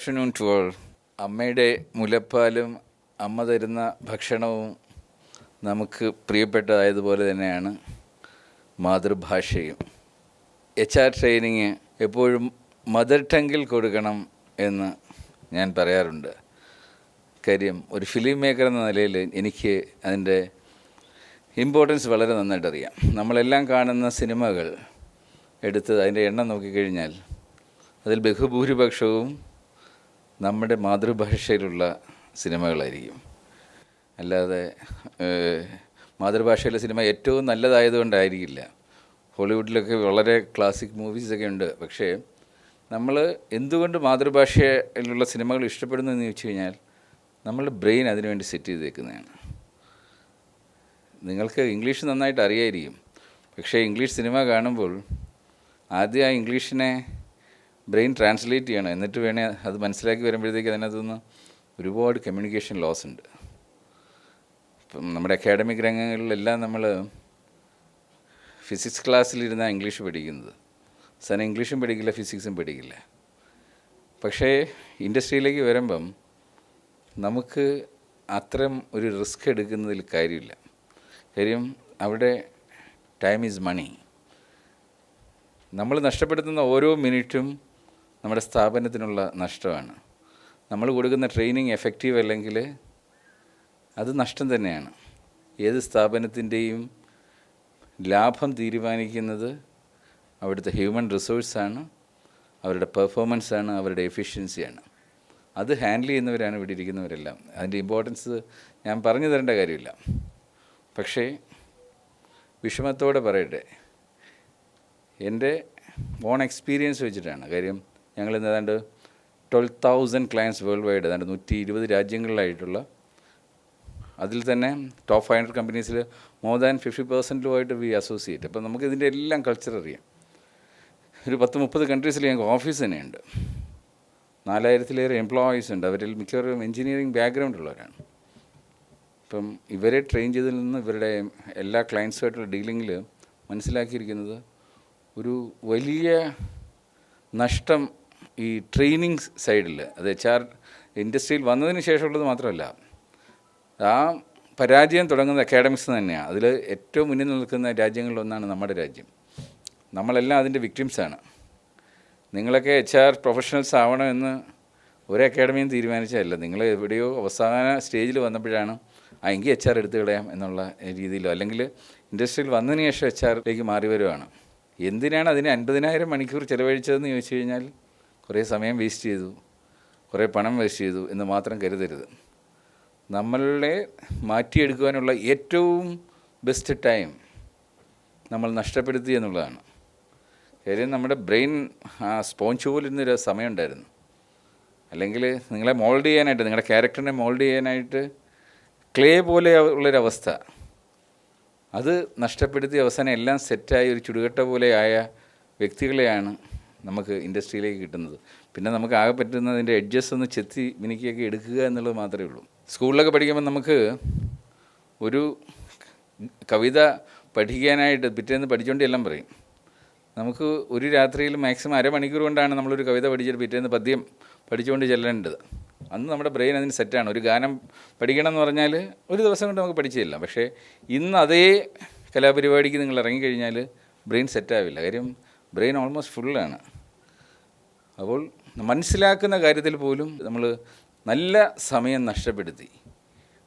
Afternoon to all. അമ്മയുടെ മുലപ്പാലും അമ്മ തരുന്ന ഭക്ഷണവും നമുക്ക് പ്രിയപ്പെട്ടതായതുപോലെ തന്നെയാണ് മാതൃഭാഷയും. HR ട്രെയിനിങ് എപ്പോഴും മദർ ടങ്കിൽ കൊടുക്കണം എന്ന് ഞാൻ പറയാറുണ്ട്. കാര്യം ഒരു ഫിലിം മേക്കർ എന്ന നിലയിൽ എനിക്ക് അതിൻ്റെ ഇമ്പോർട്ടൻസ് വളരെ നന്നായിട്ട് അറിയാം. നമ്മളെല്ലാം കാണുന്ന സിനിമകൾ എടുത്ത് അതിൻ്റെ എണ്ണം നോക്കിക്കഴിഞ്ഞാൽ അതിൽ ബഹുഭൂരിപക്ഷവും നമ്മുടെ മാതൃഭാഷയിലുള്ള സിനിമകളായിരിക്കും. അല്ലാതെ മാതൃഭാഷയിലെ സിനിമ ഏറ്റവും നല്ലതായതുകൊണ്ടായിരിക്കില്ല. ഹോളിവുഡിലൊക്കെ വളരെ ക്ലാസിക് മൂവീസൊക്കെ ഉണ്ട്. പക്ഷേ നമ്മൾ എന്തുകൊണ്ട് മാതൃഭാഷയിലുള്ള സിനിമകൾ ഇഷ്ടപ്പെടുന്നു എന്ന് ചോദിച്ചു കഴിഞ്ഞാൽ നമ്മളുടെ ബ്രെയിൻ അതിനുവേണ്ടി സെറ്റ് ചെയ്തേക്കുന്നതാണ്. നിങ്ങൾക്ക് ഇംഗ്ലീഷ് നന്നായിട്ട് അറിയായിരിക്കും. പക്ഷേ ഇംഗ്ലീഷ് സിനിമ കാണുമ്പോൾ ആദ്യം ആ ഇംഗ്ലീഷിനെ ബ്രെയിൻ ട്രാൻസ്ലേറ്റ് ചെയ്യണം. എന്നിട്ട് വേണേ അത് മനസ്സിലാക്കി വരുമ്പോഴത്തേക്ക് അതിനകത്തുനിന്ന് ഒരുപാട് കമ്മ്യൂണിക്കേഷൻ ലോസ് ഉണ്ട്. ഇപ്പം നമ്മുടെ അക്കാഡമിക് രംഗങ്ങളിലെല്ലാം നമ്മൾ ഫിസിക്സ് ക്ലാസ്സിലിരുന്നാണ് ഇംഗ്ലീഷ് പഠിക്കുന്നത്. സാധനം ഇംഗ്ലീഷും പഠിക്കില്ല, ഫിസിക്സും പഠിക്കില്ല. പക്ഷേ ഇൻഡസ്ട്രിയിലേക്ക് വരുമ്പം നമുക്ക് അത്തരം ഒരു റിസ്ക് എടുക്കുന്നതിൽ കാര്യമില്ല. കാര്യം അവിടെ ടൈം ഈസ് മണി. നമ്മൾ നഷ്ടപ്പെടുത്തുന്ന ഓരോ മിനിറ്റും നമ്മുടെ സ്ഥാപനത്തിനുള്ള നഷ്ടമാണ്. നമ്മൾ കൊടുക്കുന്ന ട്രെയിനിങ് എഫക്റ്റീവ് അല്ലെങ്കിൽ അത് നഷ്ടം തന്നെയാണ്. ഏത് സ്ഥാപനത്തിൻ്റെയും ലാഭം തീരുമാനിക്കുന്നത് അവിടുത്തെ ഹ്യൂമൻ റിസോഴ്സാണ്, അവരുടെ പെർഫോമൻസാണ്, അവരുടെ എഫിഷ്യൻസിയാണ്. അത് ഹാൻഡിൽ ചെയ്യുന്നവരാണ് ഇവിടെ ഇരിക്കുന്നവരെല്ലാം. അതിൻ്റെ ഇമ്പോർട്ടൻസ് ഞാൻ പറഞ്ഞു തരേണ്ട കാര്യമില്ല. പക്ഷേ വിഷമത്തോടെ പറയട്ടെ, എൻ്റെ ഓൺ എക്സ്പീരിയൻസ് വെച്ചിട്ടാണ്. കാര്യം ഞങ്ങൾ ഇന്ന് ഏതാണ്ട് 12,000 ക്ലയൻസ് വേൾഡ് വൈഡ്, ഏതാണ്ട് 120 രാജ്യങ്ങളിലായിട്ടുള്ള, അതിൽ തന്നെ ടോപ്പ് 500 കമ്പനീസിൽ മോർ ദാൻ 50% വി അസോസിയേറ്റ്. അപ്പം നമുക്കിതിൻ്റെ എല്ലാം കൾച്ചർ അറിയാം. ഒരു 10-30 കൺട്രീസിൽ ഞങ്ങൾക്ക് ഓഫീസ് തന്നെയുണ്ട്. 4000-ലേറെ എംപ്ലോയീസ് ഉണ്ട്. അവരിൽ മിക്കവാറും എൻജിനീയറിംഗ് ബാക്ക്ഗ്രൗണ്ട് ഉള്ളവരാണ്. ഇപ്പം ഇവരെ ട്രെയിൻ ചെയ്തതിൽ നിന്ന് ഇവരുടെ എല്ലാ ക്ലയൻസുമായിട്ടുള്ള ഡീലിങ്ങിൽ മനസ്സിലാക്കിയിരിക്കുന്നത് ഒരു വലിയ നഷ്ടം ഈ ട്രെയിനിങ് സൈഡിൽ, അത് HR ഇൻഡസ്ട്രിയിൽ വന്നതിന് ശേഷമുള്ളത് മാത്രമല്ല, ആ പരാജയം തുടങ്ങുന്നത് അക്കാഡമിക്സ് തന്നെയാണ്. അതിൽ ഏറ്റവും മുന്നിൽ നിൽക്കുന്ന രാജ്യങ്ങളിലൊന്നാണ് നമ്മുടെ രാജ്യം. നമ്മളെല്ലാം അതിൻ്റെ വിക്ടിംസാണ്. നിങ്ങളൊക്കെ HR പ്രൊഫഷണൽസ് ആവണമെന്ന് ഒരു അക്കാഡമിയും തീരുമാനിച്ചതല്ല. നിങ്ങൾ എവിടെയോ അവസാന സ്റ്റേജിൽ വന്നപ്പോഴാണ് എങ്കിൽ HR എടുത്ത് കളയാം എന്നുള്ള രീതിയിലോ, അല്ലെങ്കിൽ ഇൻഡസ്ട്രിയിൽ വന്നതിന് ശേഷം HR മാറി വരുവാണ്. എന്തിനാണ് അതിന് 50,000 മണിക്കൂർ ചിലവഴിച്ചതെന്ന് ചോദിച്ചു കഴിഞ്ഞാൽ കുറേ സമയം വേസ്റ്റ് ചെയ്തു, കുറേ പണം വേസ്റ്റ് ചെയ്തു എന്ന് മാത്രം കരുതരുത്. നമ്മളെ മാറ്റിയെടുക്കുവാനുള്ള ഏറ്റവും ബെസ്റ്റ് ടൈം നമ്മൾ നഷ്ടപ്പെടുത്തി എന്നുള്ളതാണ്. കാര്യം നമ്മുടെ ബ്രെയിൻ ആ സ്പോഞ്ച് പോലിരുന്നൊരു സമയമുണ്ടായിരുന്നു. അല്ലെങ്കിൽ നിങ്ങളെ മോൾഡ് ചെയ്യാനായിട്ട്, നിങ്ങളുടെ ക്യാരക്ടറിനെ മോൾഡ് ചെയ്യാനായിട്ട് ക്ലേ പോലെ ഉള്ളൊരവസ്ഥ, അത് നഷ്ടപ്പെടുത്തി അവസാനം എല്ലാം സെറ്റായി ഒരു ചുടുകട്ട പോലെ ആയ വ്യക്തികളെയാണ് നമുക്ക് ഇൻഡസ്ട്രിയിലേക്ക് കിട്ടുന്നത്. പിന്നെ നമുക്ക് ആകെ പറ്റുന്നതിൻ്റെ എഡ്ജസ് ഒന്ന് ചെത്തി മിനിക്കൊക്കെ എടുക്കുക എന്നുള്ളത് മാത്രമേ ഉള്ളൂ. സ്കൂളിലൊക്കെ പഠിക്കുമ്പോൾ നമുക്ക് ഒരു കവിത പഠിക്കാനായിട്ട് പിറ്റേന്ന് പഠിച്ചുകൊണ്ട് എല്ലാം പറയും. നമുക്ക് ഒരു രാത്രിയിൽ മാക്സിമം അരമണിക്കൂർ കൊണ്ടാണ് നമ്മളൊരു കവിത പഠിച്ചിട്ട് പിറ്റേന്ന് പദ്യം പഠിച്ചുകൊണ്ട് ചെല്ലേണ്ടത്. അന്ന് നമ്മുടെ ബ്രെയിൻ അതിന് സെറ്റാണ്. ഒരു ഗാനം പഠിക്കണം എന്ന് പറഞ്ഞാൽ ഒരു ദിവസം കൊണ്ട് നമുക്ക് പഠിച്ചു ചെല്ലാം. പക്ഷേ ഇന്ന് അതേ കലാപരിപാടിക്ക് നിങ്ങൾ ഇറങ്ങിക്കഴിഞ്ഞാൽ ബ്രെയിൻ സെറ്റാവില്ല. കാര്യം ബ്രെയിൻ ഓൾമോസ്റ്റ് ഫുള്ളാണ്. അപ്പോൾ മനസ്സിലാക്കുന്ന കാര്യത്തിൽ പോലും നമ്മൾ നല്ല സമയം നഷ്ടപ്പെടുത്തി.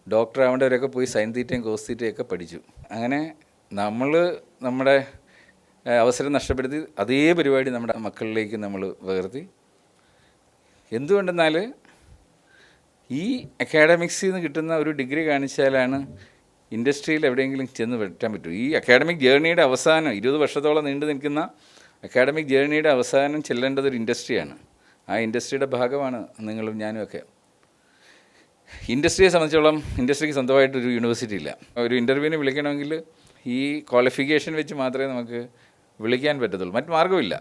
ഡോക്ടർ ആവേണ്ടവരൊക്കെ പോയി സൈൻ തീറ്റയും കോസ് തീറ്റയൊക്കെ പഠിച്ചു. അങ്ങനെ നമ്മൾ നമ്മുടെ അവസരം നഷ്ടപ്പെടുത്തി അതേ പരിപാടി നമ്മുടെ മക്കളിലേക്ക് നമ്മൾ പകർത്തി. എന്തുകൊണ്ടെന്നാൽ ഈ അക്കാഡമിക്സിൽ നിന്ന് കിട്ടുന്ന ഒരു ഡിഗ്രി കാണിച്ചാലാണ് ഇൻഡസ്ട്രിയിൽ എവിടെയെങ്കിലും ചെന്ന് പറ്റാൻ പറ്റൂ. ഈ അക്കാഡമിക് ജേർണിയുടെ അവസാനം 20 വർഷത്തോളം നീണ്ടു നിൽക്കുന്ന അക്കാഡമിക് ജേർണിയുടെ അവസാനം ചെല്ലേണ്ടത് ഒരു ഇൻഡസ്ട്രിയാണ്. ആ ഇൻഡസ്ട്രിയുടെ ഭാഗമാണ് നിങ്ങളും ഞാനും ഒക്കെ. ഇൻഡസ്ട്രിയെ സംബന്ധിച്ചോളം ഇൻഡസ്ട്രിക്ക് സ്വന്തമായിട്ടൊരു യൂണിവേഴ്സിറ്റി ഇല്ല. ഒരു ഇൻ്റർവ്യൂവിന് വിളിക്കണമെങ്കിൽ ഈ ക്വാളിഫിക്കേഷൻ വെച്ച് മാത്രമേ നമുക്ക് വിളിക്കാൻ പറ്റത്തുള്ളൂ. മറ്റ് മാർഗ്ഗമില്ല.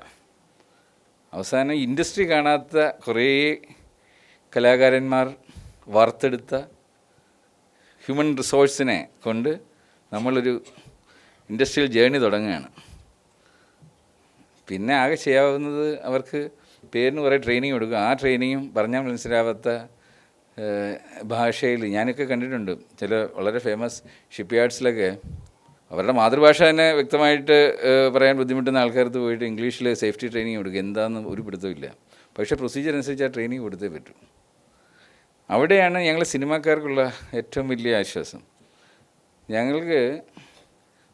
അവസാനം ഇൻഡസ്ട്രി കാണാത്ത കുറേ കലാകാരന്മാർ വാർത്തെടുത്ത ഹ്യൂമൻ റിസോഴ്സിനെ കൊണ്ട് നമ്മളൊരു ഇൻഡസ്ട്രിയൽ ജേർണി തുടങ്ങുകയാണ്. പിന്നെ ആകെ ചെയ്യാവുന്നത് അവർക്ക് പേരിന് കുറേ ട്രെയിനിങ് കൊടുക്കും. ആ ട്രെയിനിങ്ങും പറഞ്ഞാൽ മനസ്സിലാവാത്ത ഭാഷയിൽ ഞാനൊക്കെ കണ്ടിട്ടുണ്ട്. ചില വളരെ ഫേമസ് ഷിപ്പ് യാർഡ്സിലൊക്കെ അവരുടെ മാതൃഭാഷ തന്നെ വ്യക്തമായിട്ട് പറയാൻ ബുദ്ധിമുട്ടുന്ന ആൾക്കാർക്ക് പോയിട്ട് ഇംഗ്ലീഷിൽ സേഫ്റ്റി ട്രെയിനിങ് കൊടുക്കുക. എന്താണെന്ന് ഒരു പിടുത്തമില്ല. പക്ഷേ പ്രൊസീജിയർ അനുസരിച്ച് ആ ട്രെയിനിങ് കൊടുത്തേ പറ്റൂ. അവിടെയാണ് ഞങ്ങൾ സിനിമാക്കാർക്കുള്ള ഏറ്റവും വലിയ ആശ്വാസം. ഞങ്ങൾക്ക്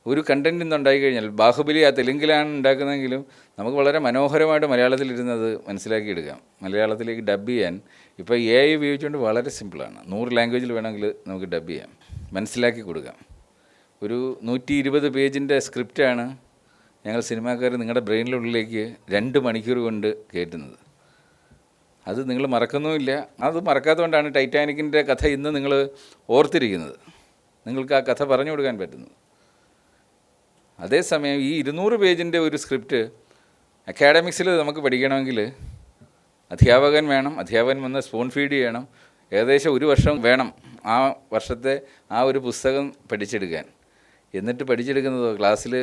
ഒരു കണ്ടൻറ് ഇന്ന് ഉണ്ടായിക്കഴിഞ്ഞാൽ, ബാഹുബലി ആ തെലുങ്കിലാണ് ഉണ്ടാക്കുന്നതെങ്കിലും നമുക്ക് വളരെ മനോഹരമായിട്ട് മലയാളത്തിലിരുന്നത് മനസ്സിലാക്കിയെടുക്കാം. മലയാളത്തിലേക്ക് ഡബ് ചെയ്യാൻ ഇപ്പോൾ AI ഉപയോഗിച്ചുകൊണ്ട് വളരെ സിമ്പിളാണ്. 100 ലാംഗ്വേജിൽ വേണമെങ്കിൽ നമുക്ക് ഡബ് ചെയ്യാം, മനസ്സിലാക്കി കൊടുക്കാം. ഒരു 120 പേജിൻ്റെ സ്ക്രിപ്റ്റാണ് ഞങ്ങൾ സിനിമാക്കാർ നിങ്ങളുടെ ബ്രെയിനിനുള്ളിലേക്ക് 2 മണിക്കൂർ കൊണ്ട് കയറ്റുന്നത്. അത് നിങ്ങൾ മറക്കുന്നുമില്ല. അത് മറക്കാത്തതുകൊണ്ടാണ് ടൈറ്റാനിക്കിൻ്റെ കഥ ഇന്ന് നിങ്ങൾ ഓർത്തിരിക്കുന്നത്, നിങ്ങൾക്ക് ആ കഥ പറഞ്ഞു കൊടുക്കാൻ പറ്റുന്നത്. അതേസമയം ഈ 200 പേജിൻ്റെ ഒരു സ്ക്രിപ്റ്റ് അക്കാഡമിക്സിൽ നമുക്ക് പഠിക്കണമെങ്കിൽ അധ്യാപകൻ വേണം. അധ്യാപകൻ വന്ന് സ്പൂൺ ഫീഡ് ചെയ്യണം. ഏകദേശം 1 വർഷം വേണം ആ വർഷത്തെ ആ ഒരു പുസ്തകം പഠിച്ചെടുക്കാൻ. എന്നിട്ട് പഠിച്ചെടുക്കുന്നത് ക്ലാസ്സിൽ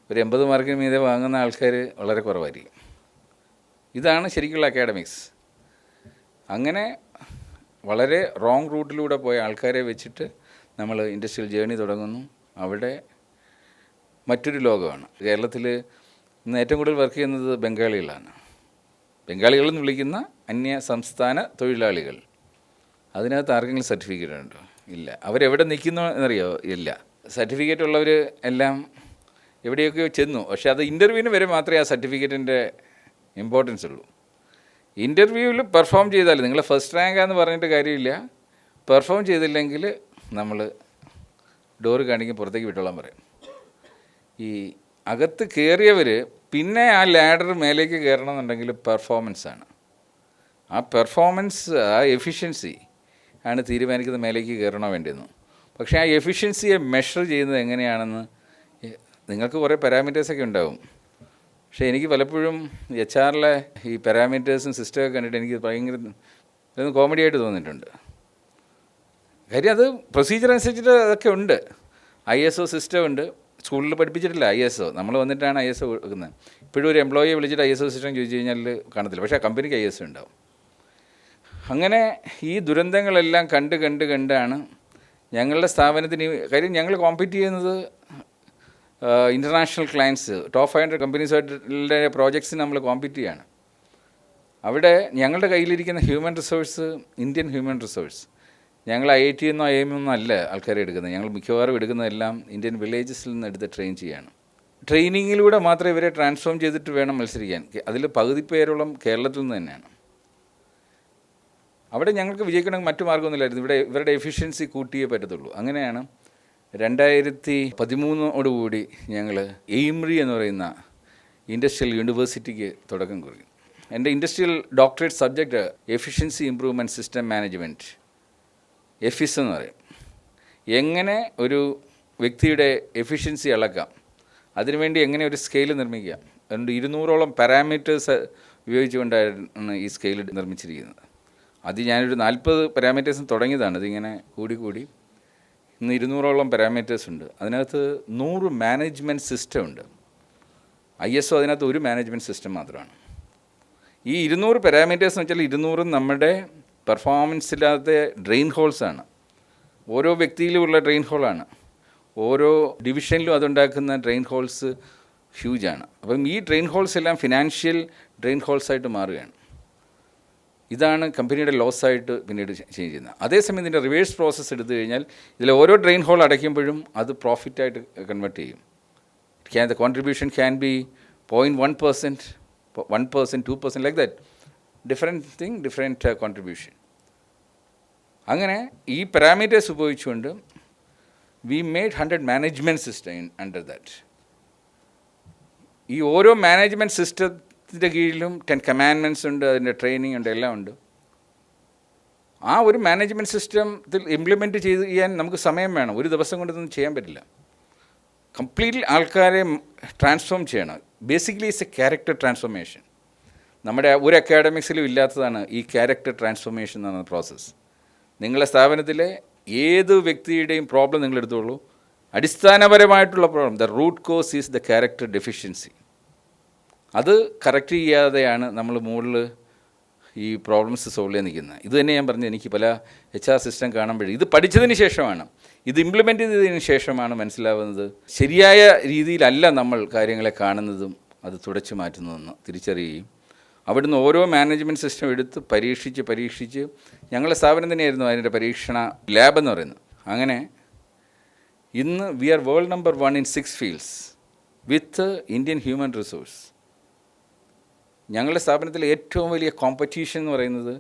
ഒരു 80 മാർക്കിന് മീതെ വാങ്ങുന്ന ആൾക്കാർ വളരെ കുറവായിരിക്കും. ഇതാണ് ശരിക്കുള്ള അക്കാഡമിക്സ്. അങ്ങനെ വളരെ റോങ് റൂട്ടിലൂടെ പോയ ആൾക്കാരെ വെച്ചിട്ട് നമ്മൾ ഇൻഡസ്ട്രിയൽ ജേർണി തുടങ്ങുന്നു. അവിടെ മറ്റൊരു ലോകമാണ്. കേരളത്തിൽ ഇന്ന് ഏറ്റവും കൂടുതൽ വർക്ക് ചെയ്യുന്നത് ബംഗാളികളാണ്. ബംഗാളികളെന്ന് വിളിക്കുന്ന അന്യ സംസ്ഥാന തൊഴിലാളികൾ. അതിനകത്ത് ആർക്കെങ്കിലും സർട്ടിഫിക്കറ്റ് ഉണ്ടോ? ഇല്ല. അവരെവിടെ നിൽക്കുന്നു എന്നറിയോ? ഇല്ല. സർട്ടിഫിക്കറ്റ് ഉള്ളവർ എല്ലാം എവിടെയൊക്കെയോ ചെന്നു. പക്ഷേ അത് ഇൻ്റർവ്യൂവിന് വരെ മാത്രമേ ആ സർട്ടിഫിക്കറ്റിൻ്റെ ഇമ്പോർട്ടൻസ് ഉള്ളൂ. ഇൻ്റർവ്യൂവിൽ പെർഫോം ചെയ്താൽ നിങ്ങൾ ഫസ്റ്റ് റാങ്കാന്ന് പറഞ്ഞിട്ട് കാര്യമില്ല. പെർഫോം ചെയ്തില്ലെങ്കിൽ നമ്മൾ ഡോറ് കാണിക്കും, പുറത്തേക്ക് വിട്ടോളാൻ പറയും. ഈ അകത്ത് കയറിയവർ പിന്നെ ആ ലാഡർ മേലേക്ക് കയറണമെന്നുണ്ടെങ്കിൽ പെർഫോമൻസാണ്. ആ പെർഫോമൻസ്, ആ എഫിഷ്യൻസി ആണ് തീരുമാനിക്കുന്നത് മേലേക്ക് കയറണോ വേണ്ടിയെന്ന്. പക്ഷേ ആ എഫിഷ്യൻസിയെ മെഷർ ചെയ്യുന്നത് എങ്ങനെയാണെന്ന് നിങ്ങൾക്ക് കുറേ പാരാമീറ്റേഴ്സൊക്കെ ഉണ്ടാവും. പക്ഷേ എനിക്ക് പലപ്പോഴും HR ഈ പാരാമീറ്റേഴ്സും സിസ്റ്റമൊക്കെ കണ്ടിട്ട് എനിക്ക് ഭയങ്കര കോമഡി ആയിട്ട് തോന്നിയിട്ടുണ്ട്. കാര്യം അത് പ്രൊസീജിയർ അനുസരിച്ചിട്ട് അതൊക്കെ ഉണ്ട്. ISO സിസ്റ്റം ഉണ്ട്. സ്കൂളിൽ പഠിപ്പിച്ചിട്ടില്ല ISO. നമ്മൾ വന്നിട്ടാണ് ISO വെക്കുന്നത്. ഇപ്പോഴും ഒരു എംപ്ലോയിയെ വിളിച്ചിട്ട് ISO സിസ്റ്റം ചോദിച്ചു കഴിഞ്ഞാൽ കാണത്തില്ല. പക്ഷേ ആ കമ്പനിക്ക് ISO ഉണ്ടാവും. അങ്ങനെ ഈ ദുരന്തങ്ങളെല്ലാം കണ്ടാണ് ഞങ്ങളുടെ സ്ഥാപനത്തിന്, കാര്യം ഞങ്ങൾ കോമ്പീറ്റ് ചെയ്യുന്നത് ഇൻ്റർനാഷണൽ ക്ലയൻസ്, ടോപ്പ് 500 കമ്പനീസായിട്ടുള്ള പ്രോജക്ട്സിന് നമ്മൾ കോമ്പീറ്റ് ചെയ്യാണ്. അവിടെ ഞങ്ങളുടെ കയ്യിലിരിക്കുന്ന human resource Indian human resource. ഞങ്ങൾ IIT എന്നോ IIM എന്നോ അല്ല ആൾക്കാരെ എടുക്കുന്നത്. ഞങ്ങൾ മിക്കവാറും എടുക്കുന്നതെല്ലാം ഇന്ത്യൻ വില്ലേജസിൽ നിന്ന് എടുത്ത് ട്രെയിൻ ചെയ്യാണ്. ട്രെയിനിങ്ങിലൂടെ മാത്രമേ ഇവരെ ട്രാൻസ്ഫോം ചെയ്തിട്ട് വേണം മത്സരിക്കാൻ. അതിൽ പകുതി പേരോളം കേരളത്തിൽ നിന്ന് തന്നെയാണ്. അവിടെ ഞങ്ങൾക്ക് വിജയിക്കണമെങ്കിൽ മറ്റു മാർഗ്ഗമൊന്നുമില്ലായിരുന്നു. ഇവരുടെ എഫിഷ്യൻസി കൂട്ടിയേ പറ്റത്തുള്ളൂ. അങ്ങനെയാണ് 2013 ഞങ്ങൾ എയിംറി എന്ന് പറയുന്ന ഇൻഡസ്ട്രിയൽ യൂണിവേഴ്സിറ്റിക്ക് തുടക്കം കുറിക്കും. എൻ്റെ industrial doctorate subject efficiency improvement system management, എഫിസ് എന്ന് പറയും. എങ്ങനെ ഒരു വ്യക്തിയുടെ എഫിഷ്യൻസി അളക്കാം, അതിനുവേണ്ടി എങ്ങനെ ഒരു സ്കെയിൽ നിർമ്മിക്കാം. അതുകൊണ്ട് 200ഓളം പാരാമീറ്റേഴ്സ് ഉപയോഗിച്ചുകൊണ്ടാണ് ഈ സ്കെയിൽ നിർമ്മിച്ചിരിക്കുന്നത്. അത് ഞാനൊരു 40 പാരാമീറ്റേഴ്സും തുടങ്ങിയതാണ്. ഇതിങ്ങനെ കൂടി ഇന്ന് 200ഓളം പാരാമീറ്റേഴ്സ് ഉണ്ട്. അതിനകത്ത് 100 മാനേജ്മെൻറ്റ് സിസ്റ്റം ഉണ്ട്. ISO അതിനകത്ത് ഒരു മാനേജ്മെൻറ്റ് സിസ്റ്റം മാത്രമാണ്. ഈ 200 പാരാമീറ്റേഴ്സ് എന്ന് വെച്ചാൽ 200 നമ്മുടെ പെർഫോമൻസില്ലാത്ത ഡ്രെയിൻ ഹോൾസാണ്. ഓരോ വ്യക്തിയിലുമുള്ള ഡ്രെയിൻ ഹോളാണ്. ഓരോ ഡിവിഷനിലും അതുണ്ടാക്കുന്ന ഡ്രെയിൻ ഹോൾസ് ഹ്യൂജാണ്. അപ്പം ഈ ഡ്രെയിൻ ഹോൾസ് എല്ലാം ഫിനാൻഷ്യൽ ഡ്രെയിൻ ഹോൾസായിട്ട് മാറുകയാണ്. ഇതാണ് കമ്പനിയുടെ ലോസായിട്ട് പിന്നീട് ചേഞ്ച് ചെയ്യുന്നത്. അതേസമയം ഇതിൻ്റെ റിവേഴ്സ് പ്രോസസ്സ് എടുത്തു കഴിഞ്ഞാൽ ഇതിൽ ഓരോ ഡ്രെയിൻ ഹോൾ അടയ്ക്കുമ്പോഴും അത് പ്രോഫിറ്റായിട്ട് കൺവേർട്ട് ചെയ്യും. The contribution can be 0.1%, 1%, 2%, like that. Different contribution. അങ്ങനെ ഈ പാരാമീറ്റേഴ്സ് ഉപയോഗിച്ചുകൊണ്ട് V made 100 management system under that. ഈ ഓരോ മാനേജ്മെൻറ്റ് സിസ്റ്റത്തിൻ്റെ കീഴിലും 10 കമാൻഡ്മെൻറ്റ്സ് ഉണ്ട്, അതിൻ്റെ ട്രെയിനിങ് ഉണ്ട്, എല്ലാം ഉണ്ട്. ആ ഒരു മാനേജ്മെൻറ്റ് സിസ്റ്റത്തിൽ ഇംപ്ലിമെൻറ്റ് ചെയ്യാൻ നമുക്ക് സമയം വേണം. ഒരു ദിവസം കൊണ്ടൊന്നും ചെയ്യാൻ പറ്റില്ല. കംപ്ലീറ്റ്ലി ആൾക്കാരെ ട്രാൻസ്ഫോം ചെയ്യണം. Basically it's A character transformation. നമ്മുടെ ഒരു അക്കാഡമിക്സിലും ഇല്ലാത്തതാണ് ഈ ക്യാരക്ടർ ട്രാൻസ്ഫോർമേഷൻ എന്ന പ്രോസസ്സ്. നിങ്ങളുടെ സ്ഥാപനത്തിലെ ഏത് വ്യക്തിയുടെയും പ്രോബ്ലം നിങ്ങളെടുത്തോളൂ, അടിസ്ഥാനപരമായിട്ടുള്ള problem, the root cause is the character deficiency. അത് കറക്റ്റ് ചെയ്യാതെയാണ് നമ്മൾ മുകളിൽ ഈ പ്രോബ്ലംസ് സോൾവ് ചെയ്യാൻ നിൽക്കുന്നത്. ഇത് തന്നെ ഞാൻ പറഞ്ഞു, എനിക്ക് പല HR സിസ്റ്റം കാണുമ്പോഴേ ഇത് പഠിച്ചതിന് ശേഷമാണ്, ഇത് ഇംപ്ലിമെൻ്റ് ചെയ്തതിന് ശേഷമാണ് മനസ്സിലാവുന്നത് ശരിയായ രീതിയിലല്ല നമ്മൾ കാര്യങ്ങളെ കാണുന്നതും അത് തുടച്ചു മാറ്റുന്നതെന്ന് തിരിച്ചറിയുകയും അവിടുന്ന് ഓരോ മാനേജ്മെൻറ്റ് സിസ്റ്റം എടുത്ത് പരീക്ഷിച്ച് ഞങ്ങളുടെ സ്ഥാപനം തന്നെയായിരുന്നു അതിൻ്റെ പരീക്ഷണ ലാബ് എന്ന് പറയുന്നത്. അങ്ങനെ ഇന്ന് we are world number 1 in 6 fields with Indian human resource. ഞങ്ങളുടെ സ്ഥാപനത്തിലെ ഏറ്റവും വലിയ കോമ്പറ്റീഷൻ എന്ന് പറയുന്നത്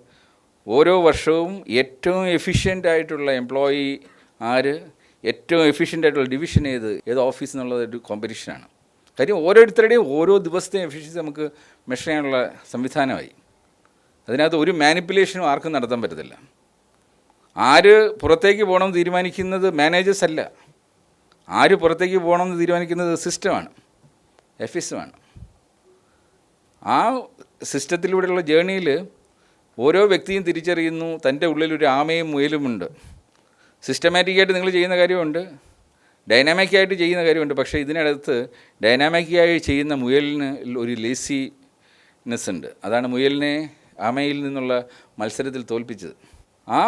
ഓരോ വർഷവും ഏറ്റവും എഫിഷ്യൻ്റ് ആയിട്ടുള്ള എംപ്ലോയി ആര്, ഏറ്റവും എഫിഷ്യൻ്റ് ആയിട്ടുള്ള ഡിവിഷൻ ഏത് ഓഫീസ് എന്നുള്ളതൊരു കോമ്പറ്റീഷനാണ്. കാര്യം ഓരോരുത്തരുടെയും ഓരോ ദിവസത്തെയും എഫിഷ്യൻസി നമുക്ക് മെഷർ ചെയ്യാനുള്ള സംവിധാനമായി. അതിനകത്ത് ഒരു മാനിപ്പുലേഷനും ആർക്കും നടത്താൻ പറ്റത്തില്ല. ആര് പുറത്തേക്ക് പോകണമെന്ന് തീരുമാനിക്കുന്നത് മാനേജേഴ്സ് അല്ല, ആര് പുറത്തേക്ക് പോകണമെന്ന് തീരുമാനിക്കുന്നത് സിസ്റ്റമാണ്, എഫിസുമാണ്. ആ സിസ്റ്റത്തിലൂടെയുള്ള ജേണിയിൽ ഓരോ വ്യക്തിയും തിരിച്ചറിയുന്നു തൻ്റെ ഉള്ളിലൊരു ആമയും മുയലുമുണ്ട്. സിസ്റ്റമാറ്റിക്കായിട്ട് നിങ്ങൾ ചെയ്യുന്ന കാര്യമുണ്ട്, ഡൈനാമിക്കായിട്ട് ചെയ്യുന്ന കാര്യമുണ്ട്. പക്ഷേ ഇതിനടുത്ത് ഡൈനാമിക്കായി ചെയ്യുന്ന മുയലിന് ഒരു ലേസിനെസ് ഉണ്ട്. അതാണ് മുയലിനെ ആമയിൽ നിന്നുള്ള മത്സരത്തിൽ തോൽപ്പിച്ചത്. ആ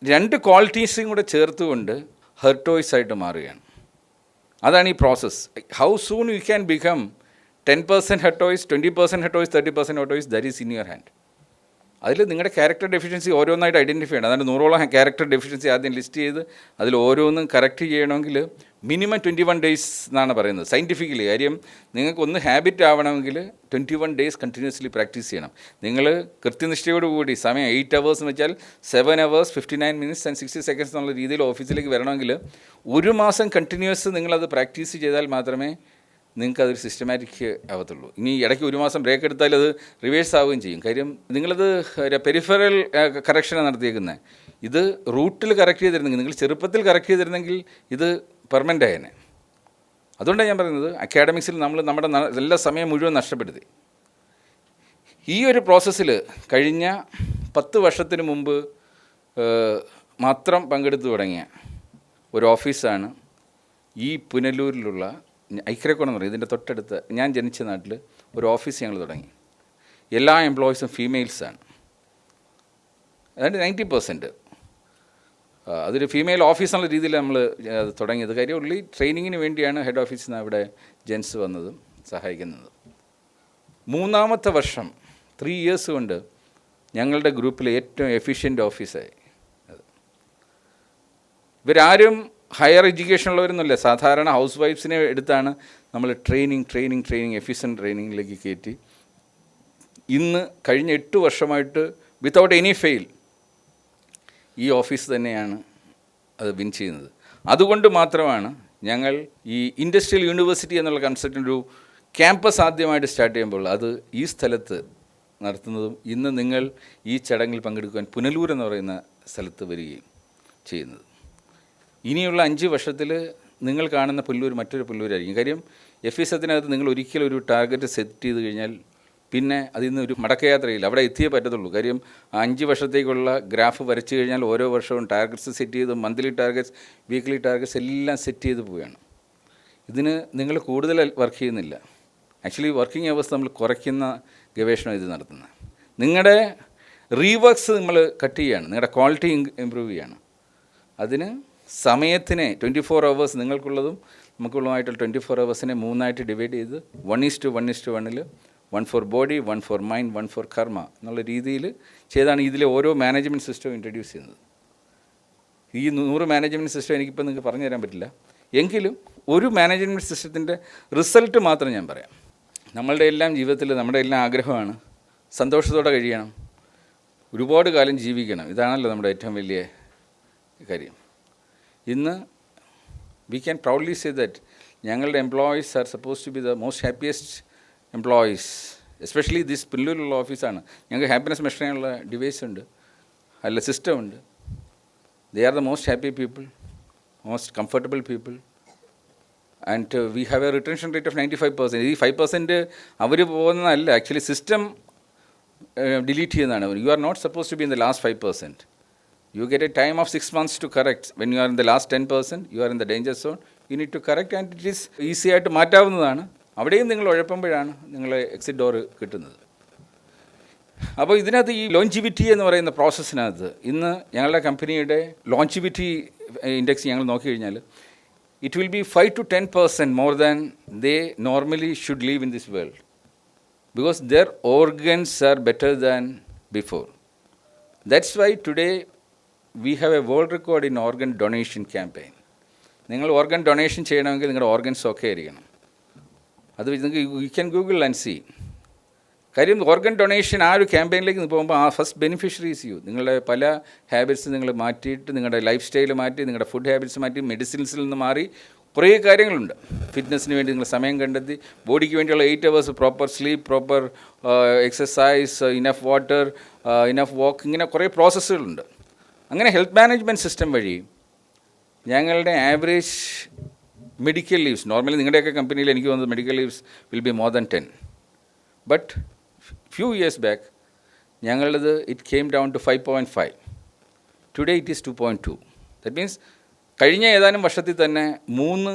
2 ക്വാളിറ്റീസും കൂടെ ചേർത്തുകൊണ്ട് ഹെർട്ടോയ്സ് ആയിട്ട് മാറുകയാണ്. അതാണ് ഈ process. How soon you can become 10% ഹെർട്ടോയ്സ്, 20% ഹെർട്ടോയ്സ്, 30% ഹെർട്ടോയ്സ്, that is in your hand. അതിൽ നിങ്ങളുടെ ക്യാരക്ടർ ഡെഫിഷ്യൻസി ഓരോന്നായിട്ട് ഐഡൻറ്റിഫൈ ചെയ്യണം. അതായത് 100ഓളം ക്യാരക്ടർ ഡെഫിഷ്യൻസി ആദ്യം ലിസ്റ്റ് ചെയ്ത് അതിൽ ഓരോന്നും കറക്റ്റ് ചെയ്യണമെങ്കിൽ മിനിമം 21 days എന്നാണ് പറയുന്നത് സയൻറ്റിഫിക്കലി. കാര്യം നിങ്ങൾക്കൊന്ന് ഹാബിറ്റ് ആവണമെങ്കിൽ 21 days കണ്ടിന്യൂസ്ലി പ്രാക്ടീസ് ചെയ്യണം. നിങ്ങൾ കൃത്യനിഷ്ഠയോടുകൂടി സമയം 8 hours എന്ന് വെച്ചാൽ 7 hours 59 minutes and 60 seconds എന്നുള്ള രീതിയിൽ ഓഫീസിലേക്ക് വരണമെങ്കിൽ 1 മാസം കണ്ടിന്യൂസ് നിങ്ങളത് പ്രാക്ടീസ് ചെയ്താൽ മാത്രമേ നിങ്ങൾക്കതൊരു സിസ്റ്റമാറ്റിക് ആവത്തുള്ളൂ. ഇനി ഇടയ്ക്ക് 1 മാസം ബ്രേക്ക് എടുത്താൽ അത് റിവേഴ്സ് ആവുകയും ചെയ്യും. കാര്യം നിങ്ങളത് പെരിഫറൽ കറക്ഷനാണ് നടത്തിയേക്കുന്നത്. ഇത് റൂട്ടിൽ കറക്റ്റ് ചെയ്തിരുന്നെങ്കിൽ, നിങ്ങൾ ചെറുപ്പത്തിൽ കറക്റ്റ് ചെയ്തിരുന്നെങ്കിൽ ഇത് പെർമനൻ്റ് ആയേനെ. അതുകൊണ്ടാണ് ഞാൻ പറയുന്നത് അക്കാഡമിക്സിൽ നമ്മൾ നമ്മുടെ എല്ലാ സമയം മുഴുവൻ നഷ്ടപ്പെടുത്തി. ഈ ഒരു പ്രോസസ്സിൽ കഴിഞ്ഞ 10 വർഷത്തിന് മുമ്പ് മാത്രം പങ്കെടുത്തു തുടങ്ങിയ ഒരു ഓഫീസാണ് ഈ പുനലൂരിലുള്ള ഐക്യരക്കോണം എന്ന് പറയും. ഇതിൻ്റെ തൊട്ടടുത്ത് ഞാൻ ജനിച്ച നാട്ടിൽ ഒരു ഓഫീസ് ഞങ്ങൾ തുടങ്ങി. എല്ലാ എംപ്ലോയീസും ഫീമെയിൽസാണ്. അതായത് 90%. അതൊരു ഫീമെയിൽ ഓഫീസ് എന്നുള്ള രീതിയിൽ നമ്മൾ തുടങ്ങിയത്. കാര്യം ഉള്ളി ട്രെയിനിങ്ങിന് വേണ്ടിയാണ് ഹെഡ് ഓഫീസിൽ നിന്ന് അവിടെ ജെൻസ് വന്നതും സഹായിക്കുന്നത്. 3-ാമത്തെ വർഷം 3 years കൊണ്ട് ഞങ്ങളുടെ ഗ്രൂപ്പിലെ ഏറ്റവും എഫിഷ്യൻ്റ് ഓഫീസായി. ഇവരാരും ഹയർ എഡ്യൂക്കേഷൻ ഉള്ളവരൊന്നുമില്ല, സാധാരണ ഹൗസ് വൈഫ്സിനെ എടുത്താണ് നമ്മൾ ട്രെയിനിങ് എഫിഷ്യൻ്റ് ട്രെയിനിങ്ങിലേക്ക് കയറ്റി ഇന്ന് കഴിഞ്ഞ 8 വർഷമായിട്ട് വിത്തൗട്ട് എനി ഫെയിൽ ഈ ഓഫീസ് തന്നെയാണ് അത് വിൻ ചെയ്യുന്നത്. അതുകൊണ്ട് മാത്രമാണ് ഞങ്ങൾ ഈ ഇൻഡസ്ട്രിയൽ യൂണിവേഴ്സിറ്റി എന്നുള്ള കൺസെപ്റ്റിനൊരു ക്യാമ്പസ് ആദ്യമായിട്ട് സ്റ്റാർട്ട് ചെയ്യുമ്പോൾ അത് ഈ സ്ഥലത്ത് നടത്തുന്നതും ഇന്ന് നിങ്ങൾ ഈ ചടങ്ങിൽ പങ്കെടുക്കുവാൻ പുനലൂർ എന്ന് പറയുന്ന സ്ഥലത്ത് വരികയും ചെയ്യുന്നത്. ഇനിയുള്ള 5 വർഷത്തിൽ നിങ്ങൾ കാണുന്ന പുല്ലൂർ മറ്റൊരു പുല്ലൂരായിരിക്കും. കാര്യം എഫീസത്തിനകത്ത് നിങ്ങൾ ഒരിക്കലും ഒരു ടാർഗറ്റ് സെറ്റ് ചെയ്ത് കഴിഞ്ഞാൽ പിന്നെ അതിൽ നിന്ന് ഒരു മടക്കയാത്രയില്ല, അവിടെ എത്തിയേ പറ്റത്തുള്ളൂ. കാര്യം 5 വർഷത്തേക്കുള്ള ഗ്രാഫ് വരച്ചു കഴിഞ്ഞാൽ ഓരോ വർഷവും ടാർഗറ്റ്സ് സെറ്റ് ചെയ്ത് മന്ത്ലി ടാർഗറ്റ്സ്, വീക്ക്ലി ടാർഗറ്റ്സ് എല്ലാം സെറ്റ് ചെയ്ത് പോവുകയാണ്. ഇതിന് നിങ്ങൾ കൂടുതൽ വർക്ക് ചെയ്യുന്നില്ല. ആക്ച്വലി വർക്കിംഗ് അവേഴ്സ് നമ്മൾ കുറയ്ക്കുന്ന ഗവേഷണം ഇത് നടത്തുന്നത്. നിങ്ങളുടെ റീവർക്സ് നമ്മൾ കട്ട് ചെയ്യുകയാണ്, നിങ്ങളുടെ ക്വാളിറ്റി ഇമ്പ്രൂവ് ചെയ്യുകയാണ്. അതിന് സമയത്തിനെ 24 hours നിങ്ങൾക്കുള്ളതും നമുക്കുള്ളതുമായിട്ടുള്ള 24 hours-നെ 3ആയിട്ട് ഡിവൈഡ് ചെയ്ത് 1:1:1 1 for body, 1 for mind, 1 for karma എന്നുള്ള രീതിയിൽ ചെയ്താണ് ഇതിലെ ഓരോ മാനേജ്മെൻറ്റ് സിസ്റ്റവും ഇൻട്രൊഡ്യൂസ് ചെയ്യുന്നത്. ഈ 100 മാനേജ്മെൻറ്റ് സിസ്റ്റം എനിക്കിപ്പോൾ നിങ്ങൾക്ക് പറഞ്ഞു തരാൻ പറ്റില്ല. എങ്കിലും ഒരു മാനേജ്മെൻറ്റ് സിസ്റ്റത്തിൻ്റെ റിസൾട്ട് മാത്രം ഞാൻ പറയാം. നമ്മളുടെ എല്ലാം ജീവിതത്തിൽ നമ്മുടെ എല്ലാം ആഗ്രഹമാണ് സന്തോഷത്തോടെ കഴിയണം, ഒരുപാട് കാലം ജീവിക്കണം. ഇതാണല്ലോ നമ്മുടെ ഏറ്റവും വലിയ കാര്യം. ഇന്ന് we can proudly say that ഞങ്ങളുടെ employees are suppose to be the most happiest employees. Especially this പുല്ലൂരിലുള്ള ഓഫീസാണ്. ഞങ്ങൾക്ക് ഹാപ്പിനെസ് മെഷർ ചെയ്യാനുള്ള ഡിവൈസ് ഉണ്ട്, അല്ല സിസ്റ്റം ഉണ്ട്. They are the most happy people, most comfortable people. And we have a retention rate of 95%. ഈ 5% അവർ പോകുന്നതല്ല, ആക്ച്വലി സിസ്റ്റം ഡിലീറ്റ് ചെയ്യുന്നതാണ്. You are not suppose to be in the last 5%. You get a time of 6 months to correct. When you are in the last 10%, you are in the danger zone. You need to correct, and it is easy ആയിട്ട് മാറ്റാവുന്നതാണ്. അവിടെയും നിങ്ങൾ ഉഴപ്പുമ്പോഴാണ് നിങ്ങൾ exit door കിട്ടുന്നത്. അപ്പോൾ ഇതിനകത്ത് ഈ longevity എന്ന് പറയുന്ന പ്രോസസ്സിനകത്ത് ഇന്ന് ഞങ്ങളുടെ കമ്പനിയുടെ ലോഞ്ചിവിറ്റി ഇൻഡെക്സ് ഞങ്ങൾ നോക്കിക്കഴിഞ്ഞാൽ it will be 5 to 10% more than they normally should live in this world, because their organs are better than before. That's why today we have a world record in organ donation campaign. നിങ്ങൾ organ donation ചെയ്യണമെങ്കിൽ നിങ്ങളുടെ organs ഒക്കെ ആയിരിക്കണം. അത് നിങ്ങൾക്ക് you can Google and see. കാര്യം organ donation ആ ഒരു ക്യാമ്പയിനിലേക്ക് പോകുമ്പോൾ ആ ഫസ്റ്റ് ബെനിഫിഷ്യറീസ് നിങ്ങളുടെ പല ഹാബിറ്റ്സ് നിങ്ങൾ മാറ്റിയിട്ട്, നിങ്ങളുടെ ലൈഫ് സ്റ്റൈൽ മാറ്റി, നിങ്ങളുടെ ഫുഡ് ഹാബിറ്റ്സ് മാറ്റി, മെഡിസിൻസിൽ നിന്ന് മാറി കുറേ കാര്യങ്ങളുണ്ട്. ഫിറ്റ്നസ്സിന് വേണ്ടി നിങ്ങൾ സമയം കണ്ടെത്തി, ബോഡിക്ക് വേണ്ടിയുള്ള 8 hours proper sleep, proper exercise, enough water, enough walk, ഇങ്ങനെ കുറേ പ്രോസസ്സുകളുണ്ട്. അങ്ങനെ ഹെൽത്ത് മാനേജ്മെൻറ്റ് സിസ്റ്റം വഴി ഞങ്ങളുടെ ആവറേജ് മെഡിക്കൽ ലീവ്സ്, നോർമലി നിങ്ങളുടെയൊക്കെ കമ്പനിയിൽ എനിക്ക് തോന്നുന്നത് medical leaves will be more than 10. But few years back ഞങ്ങളത് it came down to 5.5. Today it is 2.2. That means കഴിഞ്ഞ ഏതാനും വർഷത്തിൽ തന്നെ 3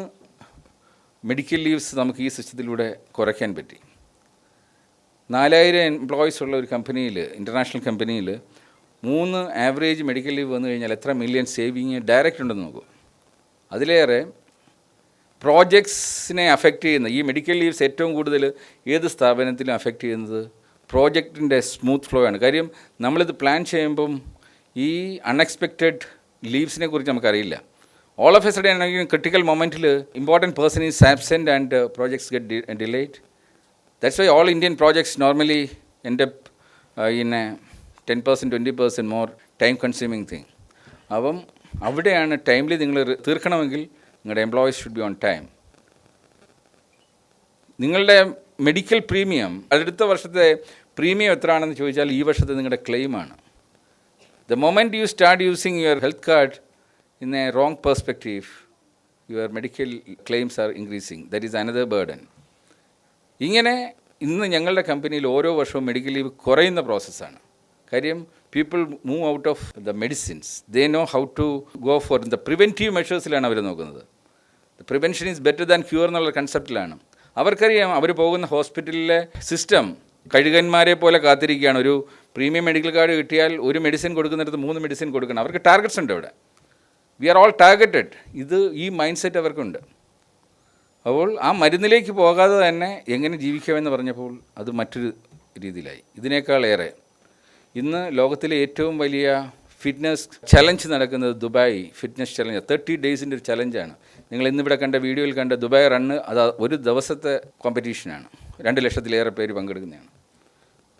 മെഡിക്കൽ ലീവ്സ് നമുക്ക് ഈ സിസ്റ്റത്തിലൂടെ കുറയ്ക്കാൻ പറ്റി. 4000 എംപ്ലോയീസ് ഉള്ള ഒരു കമ്പനിയിൽ, ഇൻ്റർനാഷണൽ കമ്പനിയിൽ 3 ആവറേജ് മെഡിക്കൽ ലീവ് വന്നു കഴിഞ്ഞാൽ എത്ര മില്യൺ സേവിങ് ഡയറക്റ്റ് ഉണ്ടെന്ന് നോക്കും. അതിലേറെ പ്രോജക്ട്സിനെ അഫക്റ്റ് ചെയ്യുന്ന ഈ മെഡിക്കൽ ലീവ്സ് ഏറ്റവും കൂടുതൽ ഏത് സ്ഥാപനത്തിലും അഫക്റ്റ് ചെയ്യുന്നത് പ്രോജക്റ്റിൻ്റെ സ്മൂത്ത് ഫ്ലോ ആണ്. കാര്യം നമ്മളിത് പ്ലാൻ ചെയ്യുമ്പം ഈ അൺഎക്സ്പെക്റ്റഡ് ലീവ്സിനെ കുറിച്ച് നമുക്കറിയില്ല. ഓൾ ഓഫ് എ സഡൻ ആണെങ്കിൽ ക്രിട്ടിക്കൽ മൊമെൻറ്റിൽ important person is absent and projects get delayed. That's why all Indian projects normally end in 10%, 20% more time consuming thing. അപ്പം അവിടെയാണ് ടൈംലി നിങ്ങൾ തീർക്കണമെങ്കിൽ നിങ്ങളുടെ employees should be on time. നിങ്ങളുടെ medical premium, അടുത്ത വർഷത്തെ പ്രീമിയം എത്രയാണെന്ന് ചോദിച്ചാൽ ഈ വർഷത്തെ നിങ്ങളുടെ ക്ലെയിമാണ്. The moment you start using your health card in a wrong perspective, your medical claims R increasing. That is another burden. ഇങ്ങനെ ഇന്ന് ഞങ്ങളുടെ കമ്പനിയിൽ ഓരോ വർഷവും മെഡിക്കൽ ലീവ് കുറയുന്ന പ്രോസസ്സാണ്. കാര്യം people move out of the medicines. They know how to go for the preventive മെഷേഴ്സിലാണ് അവർ നോക്കുന്നത്. The prevention is better than cure എന്നുള്ള കൺസെപ്റ്റിലാണ്. അവർക്കറിയാം അവർ പോകുന്ന ഹോസ്പിറ്റലിലെ സിസ്റ്റം കഴുകന്മാരെ പോലെ കാത്തിരിക്കുകയാണ്. ഒരു പ്രീമിയം മെഡിക്കൽ കാർഡ് കിട്ടിയാൽ ഒരു മെഡിസിൻ കൊടുക്കുന്നിടത്ത് 3 മെഡിസിൻ കൊടുക്കണം. അവർക്ക് ടാർഗറ്റ്സ് ഉണ്ട് അവിടെ. We are all targeted. ഇത് ഈ മൈൻഡ് സെറ്റ് അവർക്കുണ്ട്. അപ്പോൾ ആ മരുന്നിലേക്ക് പോകാതെ തന്നെ എങ്ങനെ ജീവിക്കാമെന്ന് പറഞ്ഞപ്പോൾ അത് മറ്റൊരു രീതിയിലായി. ഇതിനേക്കാളേറെ ഇന്ന് ലോകത്തിലെ ഏറ്റവും വലിയ ഫിറ്റ്നസ് ചലഞ്ച് നടക്കുന്നത് ദുബായ് ഫിറ്റ്നസ് ചലഞ്ച്, 30 ഡേയ്സിൻ്റെ ഒരു ചലഞ്ചാണ്. നിങ്ങൾ ഇന്നിവിടെ കണ്ട വീഡിയോയിൽ കണ്ട ദുബായ് റണ്ണ് അത് ഒരു ദിവസത്തെ കോമ്പറ്റീഷനാണ്. 2 ലക്ഷത്തിലേറെ പേര് പങ്കെടുക്കുന്നതാണ്.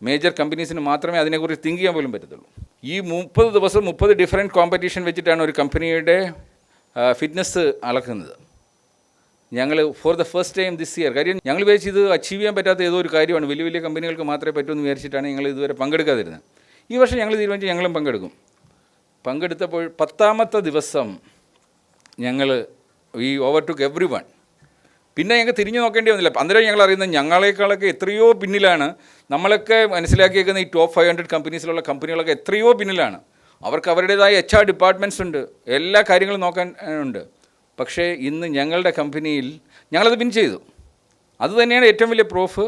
മേജർ കമ്പനീസിന് മാത്രമേ അതിനെക്കുറിച്ച് തിങ്ക് ചെയ്യാൻ പോലും പറ്റത്തുള്ളൂ. ഈ 30 ദിവസം 30 ഡിഫറെൻറ്റ് കോമ്പറ്റീഷൻ വെച്ചിട്ടാണ് ഒരു കമ്പനിയുടെ ഫിറ്റ്നസ് അളക്കുന്നത്. ഞങ്ങൾ for the first time this year, കാര്യം ഞങ്ങൾ വിചാരിച്ച് ഇത് അച്ചീവ് ചെയ്യാൻ പറ്റാത്ത ഏതോ ഒരു കാര്യമാണ്, വലിയ വലിയ കമ്പനികൾക്ക് മാത്രമേ പറ്റുമെന്ന് വിചാരിച്ചിട്ടാണ് ഞങ്ങൾ ഇതുവരെ പങ്കെടുക്കാതിരുന്നത്. ഈ വർഷം ഞങ്ങൾ തീരുമാനിച്ച് ഞങ്ങളും പങ്കെടുക്കും. പങ്കെടുത്തപ്പോൾ 10ാമത്തെ ദിവസം ഞങ്ങൾ ഈ ഓവർടുക്ക് എവ്രി വൺ. പിന്നെ ഞങ്ങൾക്ക് തിരിഞ്ഞു നോക്കേണ്ടി വന്നില്ല. അന്നേരം ഞങ്ങൾ അറിയുന്നത് ഞങ്ങളെക്കാളൊക്കെ എത്രയോ പിന്നിലാണ്. നമ്മളൊക്കെ മനസ്സിലാക്കിയേക്കുന്ന ഈ ടോപ്പ് 500 കമ്പനീസിലുള്ള കമ്പനികളൊക്കെ എത്രയോ പിന്നിലാണ്. അവർക്ക് അവരുടേതായ HR ഡിപ്പാർട്ട്മെൻറ്റ്സ് ഉണ്ട്, എല്ലാ കാര്യങ്ങളും നോക്കാൻ ഉണ്ട്. പക്ഷേ ഇന്ന് ഞങ്ങളുടെ കമ്പനിയിൽ ഞങ്ങളത് വിൻ ചെയ്തു. അതുതന്നെയാണ് ഏറ്റവും വലിയ പ്രൂഫ്.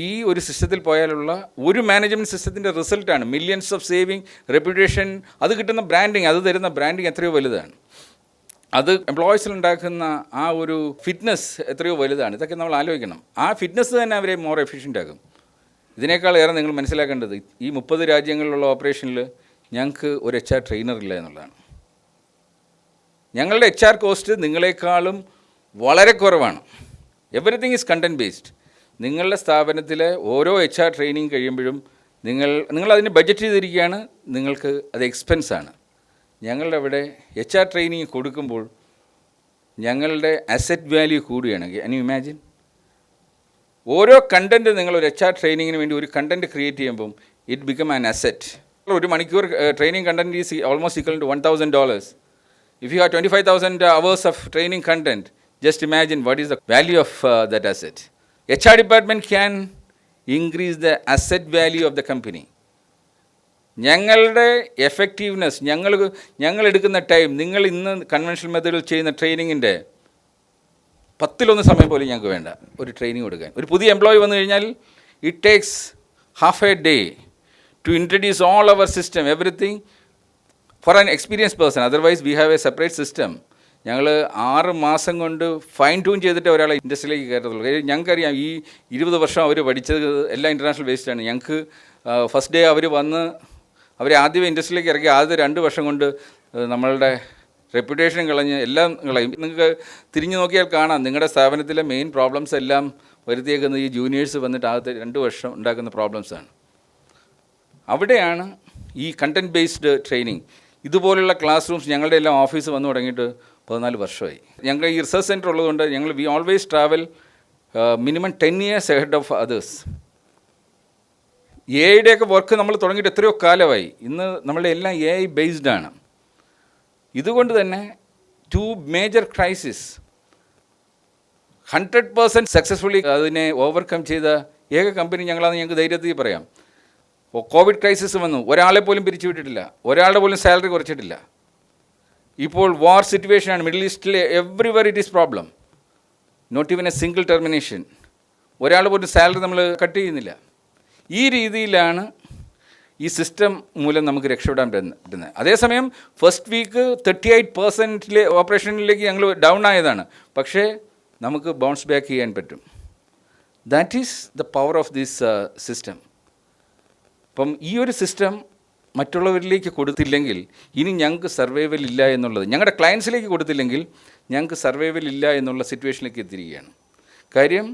ഈ ഒരു സിസ്റ്റത്തിൽ പോയാലുള്ള ഒരു മാനേജ്മെൻറ്റ് സിസ്റ്റത്തിൻ്റെ റിസൾട്ടാണ് മില്യൺസ് ഓഫ് സേവിങ്, റെപ്യൂട്ടേഷൻ, അത് കിട്ടുന്ന ബ്രാൻഡിങ്, അത് തരുന്ന ബ്രാൻഡിങ് എത്രയോ വലുതാണ്. അത് എംപ്ലോയീസിലുണ്ടാക്കുന്ന ആ ഒരു ഫിറ്റ്നസ് എത്രയോ വലുതാണ്. ഇതൊക്കെ നമ്മൾ ആലോചിക്കണം. ആ ഫിറ്റ്നസ് തന്നെ അവരെ മോർ എഫിഷ്യൻ്റ് ആകും. ഇതിനേക്കാൾ ഏറെ നിങ്ങൾ മനസ്സിലാക്കേണ്ടത് ഈ 30 രാജ്യങ്ങളിലുള്ള ഓപ്പറേഷനിൽ ഞങ്ങൾക്ക് ഒരു HR ട്രെയിനർ ഇല്ല എന്നുള്ളതാണ്. ഞങ്ങളുടെ HR കോസ്റ്റ് നിങ്ങളെക്കാളും വളരെ കുറവാണ്. Everything is content based. നിങ്ങളുടെ സ്ഥാപനത്തിലെ ഓരോ HR ട്രെയിനിങ് കഴിയുമ്പോഴും നിങ്ങളതിന് ബഡ്ജറ്റ് ചെയ്തിരിക്കുകയാണ്. നിങ്ങൾക്ക് അത് എക്സ്പെൻസാണ്. ഞങ്ങളുടെ അവിടെ HR ട്രെയിനിങ് കൊടുക്കുമ്പോൾ ഞങ്ങളുടെ അസറ്റ് വാല്യൂ കൂടുകയാണ്. Can you imagine? ഓരോ കണ്ടൻറ്റ് നിങ്ങളൊരു HR ട്രെയിനിങ്ങിന് വേണ്ടി ഒരു കണ്ടൻറ്റ് ക്രിയേറ്റ് ചെയ്യുമ്പം ഇറ്റ് ബിക്കം ആൻ അസറ്റ്. 1 മണിക്കൂർ training content is almost equal to $1,000. If you have 25,000 hours of training content, just imagine what is the value of that asset. HR department can increase the asset value of the company. ഞങ്ങളുടെ effectiveness, ഞങ്ങൾ എടുക്കുന്ന time, നിങ്ങൾ ഇന്ന് conventional മെത്തേഡിൽ ചെയ്യുന്ന ട്രെയിനിങ്ങിൻ്റെ 10 സമയം പോലും ഞങ്ങൾക്ക് വേണ്ട ഒരു ട്രെയിനിങ് കൊടുക്കാൻ. ഒരു പുതിയ എംപ്ലോയി വന്നു കഴിഞ്ഞാൽ it takes half a day to introduce all our system everything for an experience person. Otherwise we have a separate system. ഞങ്ങൾ 6 മാസം കൊണ്ട് ഫൈൻ ട്യൂൺ ചെയ്തിട്ട് ഒരാളെ ഇൻഡസ്ട്രിയിലേക്ക് കയറ്റത്തുള്ളൂ. ഞങ്ങൾക്കറിയാം ഈ 20 വർഷം അവർ പഠിച്ചത് എല്ലാം ഇൻ്റർനാഷണൽ ബേസ്ഡാണ്. ഞങ്ങൾക്ക് ഫസ്റ്റ് ഡേ അവർ വന്ന് അവരെ ആദ്യമേ ഇൻഡസ്ട്രിയിലേക്ക് ഇറക്കി ആദ്യത്തെ 2 വർഷം കൊണ്ട് നമ്മളുടെ റെപ്യൂട്ടേഷൻ കളഞ്ഞ് എല്ലാം കളയും. നിങ്ങൾക്ക് തിരിഞ്ഞു നോക്കിയാൽ കാണാം നിങ്ങളുടെ സ്ഥാപനത്തിലെ മെയിൻ പ്രോബ്ലംസ് എല്ലാം വരുത്തിയേക്കുന്നത് ഈ ജൂനിയേഴ്സ് വന്നിട്ട് ആദ്യത്തെ 2 വർഷം ഉണ്ടാക്കുന്ന പ്രോബ്ലംസാണ്. അവിടെയാണ് ഈ കണ്ടൻറ് ബേസ്ഡ് ട്രെയിനിങ്. ഇതുപോലുള്ള ക്ലാസ് റൂംസ് ഞങ്ങളുടെ എല്ലാം ഓഫീസ് വന്നു തുടങ്ങിയിട്ട് 14 വർഷമായി. ഞങ്ങൾ ഈ റിസർച്ച് സെൻറ്റർ ഉള്ളതുകൊണ്ട് ഞങ്ങൾ we always travel minimum 10 years ahead of others. എഐയുടെയൊക്കെ വർക്ക് നമ്മൾ തുടങ്ങിയിട്ട് എത്രയോ കാലമായി. ഇന്ന് നമ്മളുടെ എല്ലാം എ ഐ ബേസ്ഡാണ്. ഇതുകൊണ്ട് തന്നെ 2 മേജർ ക്രൈസിസ് 100% സക്സസ്ഫുള്ളി അതിനെ ഓവർകം ചെയ്ത ഏക കമ്പനി ഞങ്ങളാണെന്ന് ഞങ്ങൾക്ക് ധൈര്യത്തിൽ പറയാം. കോവിഡ് ക്രൈസിസ് വന്നു, ഒരാളെ പോലും പിരിച്ചുവിട്ടിട്ടില്ല, ഒരാളുടെ പോലും സാലറി കുറച്ചിട്ടില്ല. ഇപ്പോൾ വാർ സിറ്റുവേഷനാണ് മിഡിൽ ഈസ്റ്റിൽ, everywhere it is problem, not even a single termination. ഒരാൾ പോലും സാലറി നമ്മൾ കട്ട് ചെയ്യുന്നില്ല. ഈ രീതിയിലാണ് ഈ സിസ്റ്റം മൂലം നമുക്ക് രക്ഷപ്പെടാൻ പറ്റുന്നത്. അതേസമയം ഫസ്റ്റ് വീക്ക് 38% ഓപ്പറേഷനിലേക്ക് ഞങ്ങൾ ഡൗൺ ആയതാണ്. പക്ഷേ നമുക്ക് ബൗൺസ് ബാക്ക് ചെയ്യാൻ പറ്റും. That is the power of this system. അപ്പം ഈ ഒരു സിസ്റ്റം മറ്റുള്ളവരിലേക്ക് കൊടുത്തില്ലെങ്കിൽ ഇനി ഞങ്ങൾക്ക് സർവൈവൽ ഇല്ല എന്നുള്ളത്, ഞങ്ങളുടെ ക്ലയൻസിലേക്ക് കൊടുത്തില്ലെങ്കിൽ ഞങ്ങൾക്ക് സർവൈവൽ ഇല്ല എന്നുള്ള സിറ്റുവേഷനിലേക്ക് എത്തിയിരിക്കുകയാണ്. കാര്യം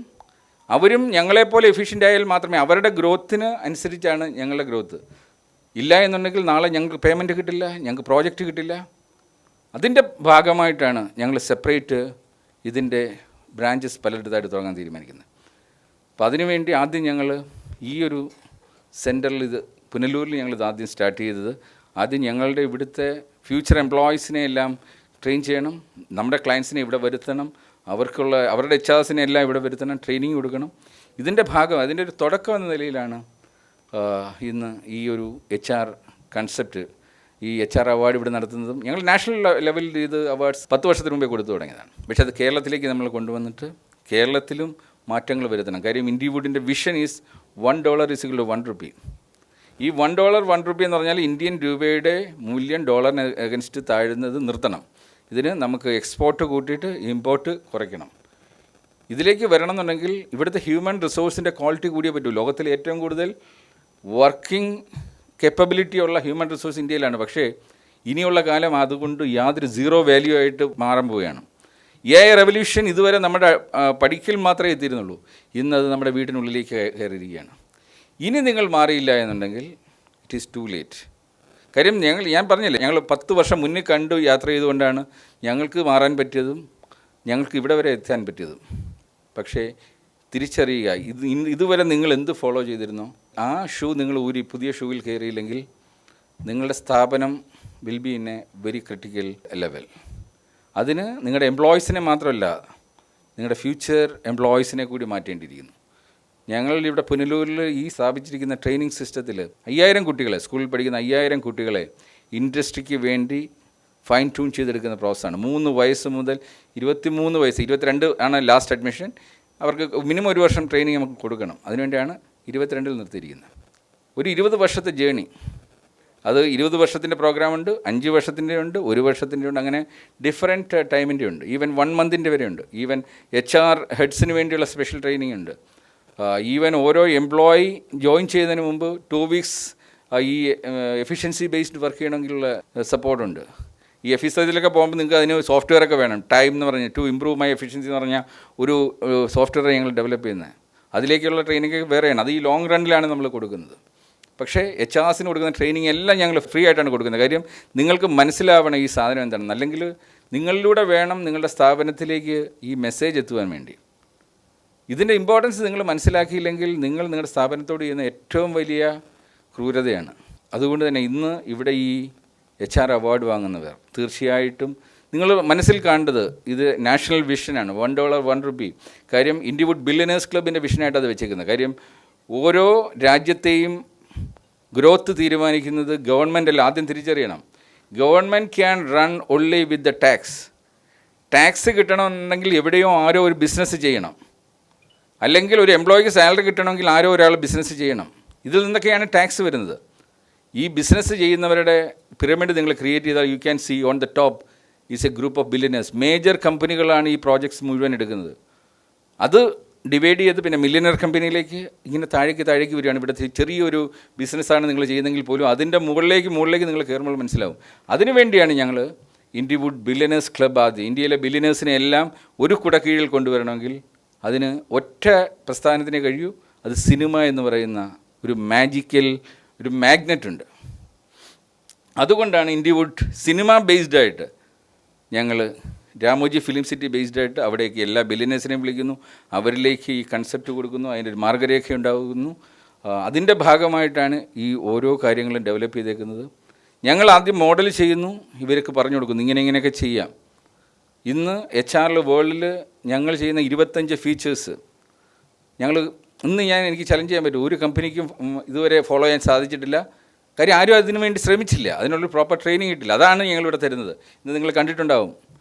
അവരും ഞങ്ങളെപ്പോലെ എഫിഷ്യൻ്റ് ആയാൽ മാത്രമേ, അവരുടെ ഗ്രോത്തിന് അനുസരിച്ചാണ് ഞങ്ങളുടെ ഗ്രോത്ത്. ഇല്ല എന്നുണ്ടെങ്കിൽ നാളെ ഞങ്ങൾക്ക് പേയ്മെൻറ്റ് കിട്ടില്ല, ഞങ്ങൾക്ക് പ്രോജക്റ്റ് കിട്ടില്ല. അതിൻ്റെ ഭാഗമായിട്ടാണ് ഞങ്ങൾ സെപ്പറേറ്റ് ഇതിൻ്റെ ബ്രാഞ്ചസ് പലയിടത്തായിട്ട് തുടങ്ങാൻ തീരുമാനിക്കുന്നത്. അപ്പോൾ അതിനുവേണ്ടി ആദ്യം ഞങ്ങൾ ഈ ഒരു സെൻറ്ററിൽ പുനലൂരിൽ ഞങ്ങളിത് ആദ്യം സ്റ്റാർട്ട് ചെയ്തത്. ആദ്യം ഞങ്ങളുടെ ഇവിടുത്തെ ഫ്യൂച്ചർ എംപ്ലോയീസിനെ എല്ലാം ട്രെയിൻ ചെയ്യണം, നമ്മുടെ ക്ലയൻസിനെ ഇവിടെ വരുത്തണം, അവരുടെ എച്ച്ആർസിനെ എല്ലാം ഇവിടെ വരുത്തണം, ട്രെയിനിങ് കൊടുക്കണം. ഇതിൻ്റെ ഭാഗം, അതിൻ്റെ ഒരു തുടക്കം എന്ന നിലയിലാണ് ഇന്ന് ഈ ഒരു HR കൺസെപ്റ്റ്, ഈ HR അവാർഡ് ഇവിടെ നടത്തുന്നതും. ഞങ്ങൾ നാഷണൽ ലെവലിൽ ഇത് അവാർഡ്സ് 10 വർഷത്തിന് മുമ്പേ കൊടുത്തു തുടങ്ങിയതാണ്. പക്ഷേ അത് കേരളത്തിലേക്ക് നമ്മൾ കൊണ്ടുവന്നിട്ട് കേരളത്തിലും മാറ്റങ്ങൾ വരുത്തണം. കാര്യം ഇൻഡിവുഡിൻ്റെ വിഷൻ ഈസ് $1 = ₹1. ഈ $1 ₹1 എന്ന് പറഞ്ഞാൽ ഇന്ത്യൻ രൂപയുടെ മൂല്യം ഡോളറിന് അഗൻസ്റ്റ് താഴുന്നത് നിർത്തണം. ഇതിന് നമുക്ക് എക്സ്പോർട്ട് കൂട്ടിയിട്ട് ഇമ്പോർട്ട് കുറയ്ക്കണം. ഇതിലേക്ക് വരണം എന്നുണ്ടെങ്കിൽ ഇവിടുത്തെ ഹ്യൂമൻ റിസോഴ്സിൻ്റെ ക്വാളിറ്റി കൂടിയേ പറ്റൂ. ലോകത്തിൽ ഏറ്റവും കൂടുതൽ വർക്കിംഗ് കേപ്പബിലിറ്റി ഉള്ള ഹ്യൂമൻ റിസോഴ്സ് ഇന്ത്യയിലാണ്. പക്ഷേ ഇനിയുള്ള കാലം അതുകൊണ്ട് യാതൊരു സീറോ വാല്യൂ ആയിട്ട് മാറാൻ പോവുകയാണ്. AI റെവല്യൂഷൻ ഇതുവരെ നമ്മുടെ പഠിക്കൽ മാത്രമേ എത്തിയിരുന്നുള്ളൂ. ഇന്നത് നമ്മുടെ വീട്ടിനുള്ളിലേക്ക് കയറിയിരിക്കുകയാണ്. ഇനി നിങ്ങൾ മാറിയില്ല എന്നുണ്ടെങ്കിൽ ഇറ്റ് ഈസ് ടു ലേറ്റ്. കാര്യം ഞാൻ പറഞ്ഞില്ലേ, ഞങ്ങൾ 10 വർഷം മുന്നേ കണ്ടു യാത്ര ചെയ്തുകൊണ്ടാണ് ഞങ്ങൾക്ക് മാറാൻ പറ്റിയതും ഞങ്ങൾക്ക് ഇവിടെ വരെ എത്താൻ പറ്റിയതും. പക്ഷേ തിരിച്ചറിയുക, ഇതുവരെ നിങ്ങൾ എന്ത് ഫോളോ ചെയ്തിരുന്നോ ആ ഷൂ നിങ്ങൾ ഊരി പുതിയ ഷൂവിൽ കയറിയില്ലെങ്കിൽ നിങ്ങളുടെ സ്ഥാപനം will be in A very critical level. അതിന് നിങ്ങളുടെ എംപ്ലോയീസിനെ മാത്രമല്ല, നിങ്ങളുടെ ഫ്യൂച്ചർ എംപ്ലോയീസിനെ കൂടി മാറ്റേണ്ടിയിരിക്കുന്നു. ഞങ്ങളിവിടെ പുനലൂരിൽ ഈ സ്ഥാപിച്ചിരിക്കുന്ന ട്രെയിനിങ് സിസ്റ്റത്തിൽ 5000 കുട്ടികളെ, സ്കൂളിൽ പഠിക്കുന്ന 5000 കുട്ടികളെ ഇൻഡസ്ട്രിക്ക് വേണ്ടി ഫൈൻ ട്യൂൺ ചെയ്തെടുക്കുന്ന പ്രോസസ്സാണ്. 3 വയസ്സ് മുതൽ 23 വയസ്സ്, 22 ആണ് ലാസ്റ്റ് അഡ്മിഷൻ. അവർക്ക് മിനിമം 1 വർഷം ട്രെയിനിങ് നമുക്ക് കൊടുക്കണം. അതിനുവേണ്ടിയാണ് 22 നിർത്തിയിരിക്കുന്നത്. ഒരു 20 വർഷത്തെ ജേണി. അത് 20 വർഷത്തിൻ്റെ പ്രോഗ്രാമുണ്ട്, 5 വർഷത്തിൻ്റെ ഉണ്ട്, 1 വർഷത്തിൻ്റെ ഉണ്ട്, അങ്ങനെ ഡിഫറെൻറ്റ് ടൈമിൻ്റെ ഉണ്ട്. ഈവൻ 1 മന്തിൻ്റെ വരെ ഉണ്ട്. ഈവൻ HR ഹെഡ്സിന് വേണ്ടിയുള്ള സ്പെഷ്യൽ ട്രെയിനിങ് ഉണ്ട്. ഈവൻ ഓരോ എംപ്ലോയി ജോയിൻ ചെയ്യുന്നതിന് മുമ്പ് 2 വീക്സ് ഈ എഫിഷ്യൻസി ബേസ്ഡ് വർക്ക് ചെയ്യണമെങ്കിലുള്ള സപ്പോർട്ടുണ്ട്. ഈ എഫിഷ്യൻസിലൊക്കെ പോകുമ്പോൾ നിങ്ങൾക്ക് അതിന് സോഫ്റ്റ്വെയർ ഒക്കെ വേണം. ടൈം എന്ന് പറഞ്ഞാൽ ടു ഇമ്പ്രൂവ് മൈ എഫിഷ്യൻസി എന്ന് പറഞ്ഞാൽ ഒരു സോഫ്റ്റ്വെയർ ഞങ്ങൾ ഡെവലപ്പ് ചെയ്യുന്നത്. അതിലേക്കുള്ള ട്രെയിനിങ് വേറെയാണ്. അത് ഈ ലോങ് റണ്ണിലാണ് നമ്മൾ കൊടുക്കുന്നത്. പക്ഷേ HRസിന് കൊടുക്കുന്ന ട്രെയിനിങ് എല്ലാം ഞങ്ങൾ ഫ്രീ ആയിട്ടാണ് കൊടുക്കുന്നത്. കാര്യം നിങ്ങൾക്ക് മനസ്സിലാവണം ഈ സാധനം എന്താണെന്ന്. അല്ലെങ്കിൽ നിങ്ങളിലൂടെ വേണം നിങ്ങളുടെ സ്ഥാപനത്തിലേക്ക് ഈ മെസ്സേജ് എത്തുവാൻ വേണ്ടി. ഇതിൻ്റെ ഇമ്പോർട്ടൻസ് നിങ്ങൾ മനസ്സിലാക്കിയില്ലെങ്കിൽ നിങ്ങൾ നിങ്ങളുടെ സ്ഥാപനത്തോട് ചെയ്യുന്ന ഏറ്റവും വലിയ ക്രൂരതയാണ്. അതുകൊണ്ട് തന്നെ ഇന്ന് ഇവിടെ ഈ HR അവാർഡ് വാങ്ങുന്നവർ തീർച്ചയായിട്ടും നിങ്ങൾ മനസ്സിൽ കാണേണ്ടത് ഇത് നാഷണൽ വിഷനാണ്. $1 ₹1. കാര്യം ഇൻഡിവുഡ് ബില്യനേഴ്സ് ക്ലബിൻ്റെ വിഷനായിട്ട് അത് വെച്ചേക്കുന്നത്. കാര്യം ഓരോ രാജ്യത്തെയും ഗ്രോത്ത് തീരുമാനിക്കുന്നത് ഗവൺമെൻറ് അല്ല. ആദ്യം തിരിച്ചറിയണം, government can run only with the tax. Tax കിട്ടണമെന്നുണ്ടെങ്കിൽ എവിടെയോ ആരോ ഒരു ബിസിനസ് ചെയ്യണം, അല്ലെങ്കിൽ ഒരു എംപ്ലോയിക്ക് സാലറി കിട്ടണമെങ്കിൽ ആരോ ഒരാൾ ബിസിനസ് ചെയ്യണം. ഇതിൽ നിന്നൊക്കെയാണ് ടാക്സ് വരുന്നത്. ഈ ബിസിനസ് ചെയ്യുന്നവരുടെ പിരമിഡ് നിങ്ങൾ ക്രിയേറ്റ് ചെയ്താൽ you can see on the top is a group of billionaires. Major കമ്പനികളാണ് ഈ പ്രോജക്ട്സ് മുഴുവൻ എടുക്കുന്നത്. അത് ഡിവൈഡ് ചെയ്ത് പിന്നെ മില്യനർ കമ്പനിയിലേക്ക് ഇങ്ങനെ താഴേക്ക് വരികയാണ്. ഇവിടെ ചെറിയൊരു ബിസിനസ്സാണ് നിങ്ങൾ ചെയ്യുന്നതെങ്കിൽ പോലും അതിൻ്റെ മുകളിലേക്ക് നിങ്ങൾ കയറുമ്പോൾ മനസ്സിലാവും. അതിനുവേണ്ടിയാണ് ഞങ്ങൾ ഇൻഡിവുഡ് ബില്യനേഴ്സ് ക്ലബ്ബ് ആദ്യം ഇന്ത്യയിലെ ബില്യനേഴ്സിനെ എല്ലാം ഒരു കുടക്കീഴിൽ കൊണ്ടുവരണമെങ്കിൽ അതിന് ഒറ്റ പ്രസ്ഥാനത്തിനെ കഴിയൂ. അത് സിനിമ എന്ന് പറയുന്ന ഒരു മാഗ്നറ്റ് ഉണ്ട്. അതുകൊണ്ടാണ് ഇൻഡിവുഡ് സിനിമ ബേസ്ഡായിട്ട് ഞങ്ങൾ രാമോജി ഫിലിം സിറ്റി ബേസ്ഡായിട്ട് അവിടേക്ക് എല്ലാ ബില്യനേഴ്സിനെയും വിളിക്കുന്നു, അവരിലേക്ക് ഈ കൺസെപ്റ്റ് കൊടുക്കുന്നു, അതിൻ്റെ ഒരു മാർഗ്ഗരേഖ ഉണ്ടാകുന്നു. അതിൻ്റെ ഭാഗമായിട്ടാണ് ഈ ഓരോ കാര്യങ്ങളും ഡെവലപ്പ് ചെയ്തേക്കുന്നത്. ഞങ്ങൾ ആദ്യം മോഡൽ ചെയ്യുന്നു, ഇവർക്ക് പറഞ്ഞു കൊടുക്കുന്നു ഇങ്ങനെയൊക്കെ ചെയ്യാം. ഇന്ന് HR വേൾഡിൽ ഞങ്ങൾ ചെയ്യുന്ന 25 ഫീച്ചേഴ്സ് എനിക്ക് ചലഞ്ച് ചെയ്യാൻ പറ്റും. ഒരു കമ്പനിക്കും ഇതുവരെ ഫോളോ ചെയ്യാൻ സാധിച്ചിട്ടില്ല. കാര്യം ആരും അതിനു വേണ്ടി ശ്രമിച്ചില്ല, അതിനുള്ളൊരു പ്രോപ്പർ ട്രെയിനിങ് കിട്ടില്ല. അതാണ് ഞങ്ങളിവിടെ തരുന്നത്. ഇന്ന് നിങ്ങൾ കണ്ടിട്ടുണ്ടാവും,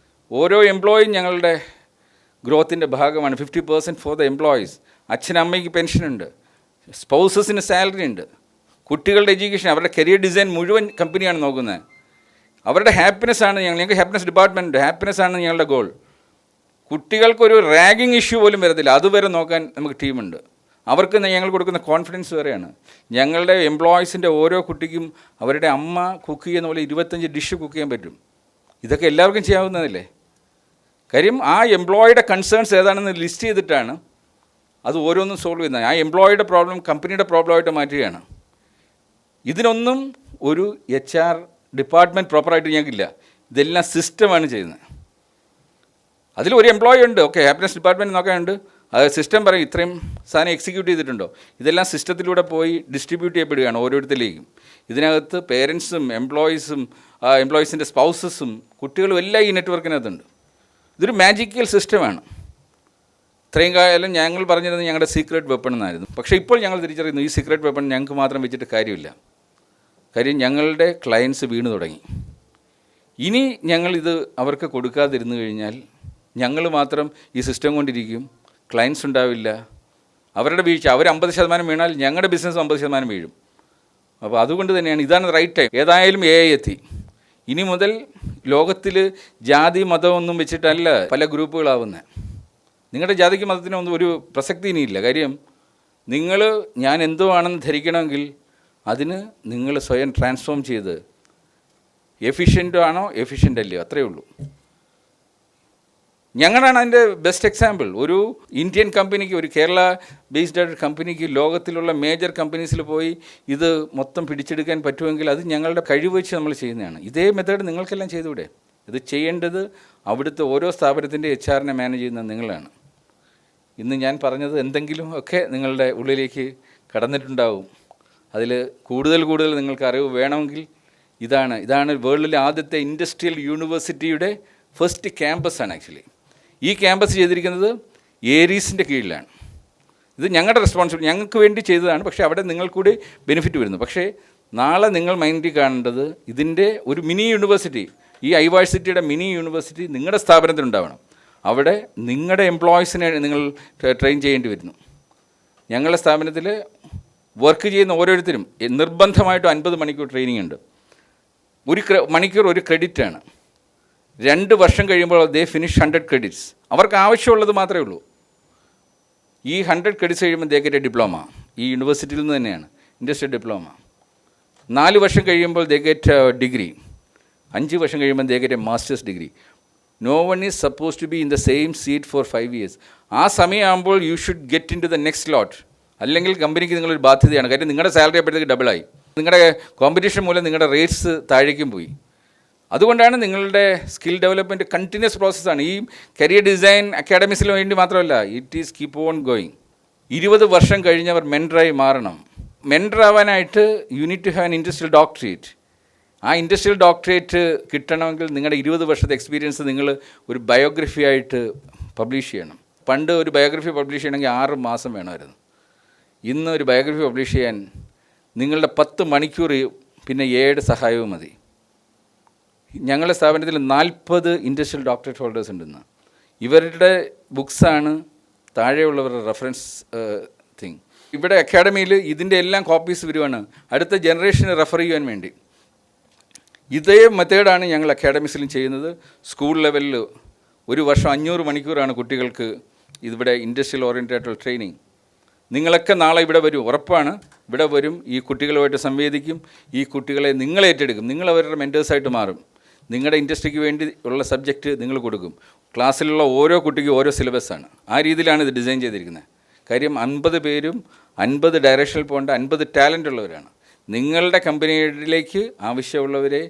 ഓരോ എംപ്ലോയിയും ഞങ്ങളുടെ ഗ്രോത്തിൻ്റെ ഭാഗമാണ്. 50% ഫോർ ദ എംപ്ലോയീസ്. അച്ഛനമ്മയ്ക്ക് പെൻഷനുണ്ട്, സ്പൗസസിന് സാലറി ഉണ്ട്, കുട്ടികളുടെ എഡ്യൂക്കേഷൻ, അവരുടെ കരിയർ ഡിസൈൻ മുഴുവൻ കമ്പനിയാണ് നോക്കുന്നത്. അവരുടെ ഹാപ്പിനെസ്സാണ് ഞങ്ങൾക്ക് ഹാപ്പിനെസ് ഡിപ്പാർട്ട്മെൻറ്റ്, ഹാപ്പിനെസ്സാണ് ഞങ്ങളുടെ ഗോൾ. കുട്ടികൾക്കൊരു റാഗിങ് ഇഷ്യൂ പോലും വരത്തില്ല, അതുവരെ നോക്കാൻ നമുക്ക് ടീമുണ്ട്. അവർക്ക് ഞങ്ങൾ കൊടുക്കുന്ന കോൺഫിഡൻസ് വരെയാണ്. ഞങ്ങളുടെ എംപ്ലോയീസിൻ്റെ ഓരോ കുട്ടിക്കും അവരുടെ അമ്മ കുക്ക് ചെയ്യുന്ന പോലെ 25 ഡിഷ് കുക്ക് ചെയ്യാൻ പറ്റും. ഇതൊക്കെ എല്ലാവർക്കും ചെയ്യാവുന്നതല്ലേ? കാര്യം ആ എംപ്ലോയിയുടെ കൺസേൺസ് ഏതാണെന്ന് ലിസ്റ്റ് ചെയ്തിട്ടാണ് അത് ഓരോന്നും സോൾവ് ചെയ്യുന്നത്. ആ എംപ്ലോയിയുടെ പ്രോബ്ലം കമ്പനിയുടെ പ്രോബ്ലമായിട്ട് മാറ്റുകയാണ്. ഇതിനൊന്നും ഒരു HR ഡിപ്പാർട്ട്മെൻറ്റ് പ്രോപ്പറായിട്ട് ഞങ്ങൾക്കില്ല. ഇതെല്ലാം സിസ്റ്റമാണ് ചെയ്യുന്നത്. അതിലൊരു എംപ്ലോയി ഉണ്ട്, ഓക്കെ, ഹാപ്പിനെസ് ഡിപ്പാർട്ട്മെൻറ്റ് നോക്കാനുണ്ട്. അത് സിസ്റ്റം പറയും ഇത്രയും സാധനം എക്സിക്യൂട്ട് ചെയ്തിട്ടുണ്ടോ. ഇതെല്ലാം സിസ്റ്റത്തിലൂടെ പോയി ഡിസ്ട്രിബ്യൂട്ട് ചെയ്യപ്പെടുകയാണ് ഓരോരുത്തരിലേക്കും. ഇതിനകത്ത് പേരൻസും എംപ്ലോയീസിൻ്റെ സ്പൗസസും കുട്ടികളും എല്ലാം ഈ നെറ്റ്വർക്കിനകത്തുണ്ട്. ഇതൊരു മാജിക്കൽ സിസ്റ്റമാണ്. ഇത്രയും കാലം ഞങ്ങൾ പറഞ്ഞിരുന്നത് ഞങ്ങളുടെ സീക്രട്ട് വെപ്പൺ എന്നായിരുന്നു. പക്ഷേ ഇപ്പോൾ ഞങ്ങൾ തിരിച്ചറിയുന്നു ഈ സീക്രട്ട് വെപ്പൺ ഞങ്ങൾക്ക് മാത്രം വെച്ചിട്ട് കാര്യമില്ല. കാര്യം ഞങ്ങളുടെ ക്ലയൻസ് വീണു തുടങ്ങി. ഇനി ഞങ്ങളിത് അവർക്ക് കൊടുക്കാതിരുന്നു കഴിഞ്ഞാൽ ഞങ്ങൾ മാത്രം ഈ സിസ്റ്റം കൊണ്ടിരിക്കും, ക്ലയൻസ് ഉണ്ടാവില്ല. അവരുടെ വീഴ്ച, അവർ 50% വീണാൽ ഞങ്ങളുടെ ബിസിനസ് 50% വീഴും. അപ്പോൾ അതുകൊണ്ട് തന്നെയാണ് ഇതാണ് റൈറ്റ് ടൈം. ഏതായാലും AI എത്തി. ഇനി മുതൽ ലോകത്തിൽ ജാതി മതമൊന്നും വെച്ചിട്ടല്ല പല ഗ്രൂപ്പുകളാവുന്നത്. നിങ്ങളുടെ ജാതിക്ക് മതത്തിനൊന്നും ഒരു പ്രസക്തി ഇനിയില്ല. കാര്യം ഞാൻ എന്തോ ആണെന്ന് ധരിക്കണമെങ്കിൽ അതിന് നിങ്ങൾ സ്വയം ട്രാൻസ്ഫോം ചെയ്ത് എഫിഷ്യൻ്റ് ആണോ എഫിഷ്യൻ്റ് അല്ലയോ, അത്രയേ ഉള്ളൂ. ഞങ്ങളാണ് അതിൻ്റെ ബെസ്റ്റ് എക്സാമ്പിൾ. ഒരു ഇന്ത്യൻ കമ്പനിക്ക്, ഒരു കേരള ബേസ്ഡ് ആയിട്ട് കമ്പനിക്ക് ലോകത്തിലുള്ള മേജർ കമ്പനീസിൽ പോയി ഇത് മൊത്തം പിടിച്ചെടുക്കാൻ പറ്റുമെങ്കിൽ അത് ഞങ്ങളുടെ കഴിവ് വെച്ച് നമ്മൾ ചെയ്യുന്നതാണ്. ഇതേ മെത്തേഡ് നിങ്ങൾക്കെല്ലാം ചെയ്തുകൂടെ? ഇത് ചെയ്യേണ്ടത് അവിടുത്തെ ഓരോ സ്ഥാപനത്തിൻ്റെ HR മാനേജ് ചെയ്യുന്നത് നിങ്ങളാണ്. ഇന്ന് ഞാൻ പറഞ്ഞത് എന്തെങ്കിലും ഒക്കെ നിങ്ങളുടെ ഉള്ളിലേക്ക് കടന്നിട്ടുണ്ടാവും. അതിൽ കൂടുതൽ നിങ്ങൾക്ക് അറിവ് വേണമെങ്കിൽ ഇതാണ് വേൾഡിലെ ആദ്യത്തെ ഇൻഡസ്ട്രിയൽ യൂണിവേഴ്സിറ്റിയുടെ ഫസ്റ്റ് ക്യാമ്പസാണ്. ആക്ച്വലി ഈ ക്യാമ്പസ് ചെയ്തിരിക്കുന്നത് ഏരീസിൻ്റെ കീഴിലാണ്. ഇത് ഞങ്ങളുടെ റെസ്പോൺസിബിലിറ്റി, ഞങ്ങൾക്ക് വേണ്ടി ചെയ്തതാണ്. പക്ഷേ അവിടെ നിങ്ങൾക്കൂടി ബെനിഫിറ്റ് വരുന്നു. പക്ഷേ നാളെ നിങ്ങൾ മൈൻഡിൽ കാണേണ്ടത് ഇതിൻ്റെ ഒരു മിനി യൂണിവേഴ്സിറ്റി, ഈ ഐവേഴ്സിറ്റിയുടെ മിനി യൂണിവേഴ്സിറ്റി നിങ്ങളുടെ സ്ഥാപനത്തിലുണ്ടാവണം. അവിടെ നിങ്ങളുടെ എംപ്ലോയീസിനെ നിങ്ങൾ ട്രെയിൻ ചെയ്യേണ്ടി വരുന്നു. ഞങ്ങളുടെ സ്ഥാപനത്തിൽ വർക്ക് ചെയ്യുന്ന ഓരോരുത്തരും നിർബന്ധമായിട്ടും 50 മണിക്കൂർ ട്രെയിനിങ് ഉണ്ട്. ഒരു മണിക്കൂർ ഒരു ക്രെഡിറ്റാണ്. 2 വർഷം കഴിയുമ്പോൾ ദേ ഫിനിഷ് 100 ക്രെഡിറ്റ്സ്. അവർക്ക് ആവശ്യമുള്ളത് മാത്രമേ ഉള്ളൂ. ഈ 100 ക്രെഡിറ്റ്സ് കഴിയുമ്പോൾ ദേ ഗെറ്റ് എ ഡിപ്ലോമ. ഈ യൂണിവേഴ്സിറ്റിയിൽ നിന്ന് തന്നെയാണ് ഇൻഡസ്ട്രിയൽ ഡിപ്ലോമ. 4 വർഷം കഴിയുമ്പോൾ ദേ ഗെറ്റ് ഡിഗ്രി. 5 വർഷം കഴിയുമ്പോൾ they get a masters degree. No one is suppose to be in the same seat for 5 years. ആ സമയമാകുമ്പോൾ you should get into the next lot. അല്ലെങ്കിൽ കമ്പനിക്ക് നിങ്ങളൊരു ബാധ്യതയാണ്. കാര്യം നിങ്ങളുടെ സാലറി അപ്പോഴത്തേക്ക് ഡബിളായി. നിങ്ങളുടെ കോമ്പറ്റീഷൻ മൂലം നിങ്ങളുടെ റേറ്റ്സ് താഴേക്കും പോയി. അതുകൊണ്ടാണ് നിങ്ങളുടെ സ്കിൽ ഡെവലപ്മെൻറ്റ് കണ്ടിന്യൂസ് പ്രോസസ്സാണ്. ഈ കരിയർ ഡിസൈൻ അക്കാഡമിക്സിന് വേണ്ടി മാത്രമല്ല, it is keep on going. 20 വർഷം കഴിഞ്ഞവർ മെൻറ്ററായി മാറണം. മെൻറ്റർ ആവാനായിട്ട് you need to have an industrial doctorate. ആ ഇൻഡസ്ട്രിയൽ ഡോക്ടറേറ്റ് കിട്ടണമെങ്കിൽ നിങ്ങളുടെ 20 വർഷത്തെ എക്സ്പീരിയൻസ് നിങ്ങൾ ഒരു ബയോഗ്രഫി ആയിട്ട് പബ്ലിഷ് ചെയ്യണം. പണ്ട് ഒരു ബയോഗ്രഫി പബ്ലിഷ് ചെയ്യണമെങ്കിൽ 6 മാസം വേണമായിരുന്നു. ഇന്ന് ഒരു ബയോഗ്രഫി പബ്ലിഷ് ചെയ്യാൻ നിങ്ങളുടെ 10 മണിക്കൂർ പിന്നെ 7 സഹായവും മതി. ഞങ്ങളുടെ സ്ഥാപനത്തിൽ 40 ഇൻഡസ്ട്രിയൽ ഡോക്ടറേറ്റ് ഹോൾഡേഴ്സ് ഉണ്ടെന്ന്. ഇവരുടെ ബുക്സാണ് താഴെയുള്ളവരുടെ റെഫറൻസ് തിങ്. ഇവിടെ അക്കാഡമിയിൽ ഇതിൻ്റെ എല്ലാം കോപ്പീസ് വരുവാണ് അടുത്ത ജനറേഷന് റെഫർ ചെയ്യാൻ വേണ്ടി. ഇതേ മെത്തേഡാണ് ഞങ്ങൾ അക്കാഡമിക്സിലും ചെയ്യുന്നത്. സ്കൂൾ ലെവലിൽ ഒരു വർഷം 500 മണിക്കൂറാണ് കുട്ടികൾക്ക് ഇവിടെ ഇൻഡസ്ട്രിയൽ ഓറിയൻറ്റഡ് ട്രെയിനിങ്. നിങ്ങളൊക്കെ നാളെ ഇവിടെ വരും, ഉറപ്പാണ്. ഇവിടെ വരും, ഈ കുട്ടികളുമായിട്ട് സംവേദിക്കും, ഈ കുട്ടികളെ നിങ്ങൾ ഏറ്റെടുക്കും, നിങ്ങൾ അവരുടെ മെൻറ്റേഴ്സായിട്ട് മാറും. നിങ്ങളുടെ ഇൻഡസ്ട്രിക്ക് വേണ്ടി ഉള്ള സബ്ജക്റ്റ് നിങ്ങൾ കൊടുക്കും. ക്ലാസ്സിലുള്ള ഓരോ കുട്ടിക്കും ഓരോ സിലബസാണ്. ആ രീതിയിലാണ് ഇത് ഡിസൈൻ ചെയ്തിരിക്കുന്നത്. കാര്യം 50 പേരും 50 ഡയറക്ഷനിൽ പോകേണ്ട 50 ടാലൻ്റ് ഉള്ളവരാണ്. നിങ്ങളുടെ കമ്പനിയിലേക്ക് ആവശ്യമുള്ളവരെ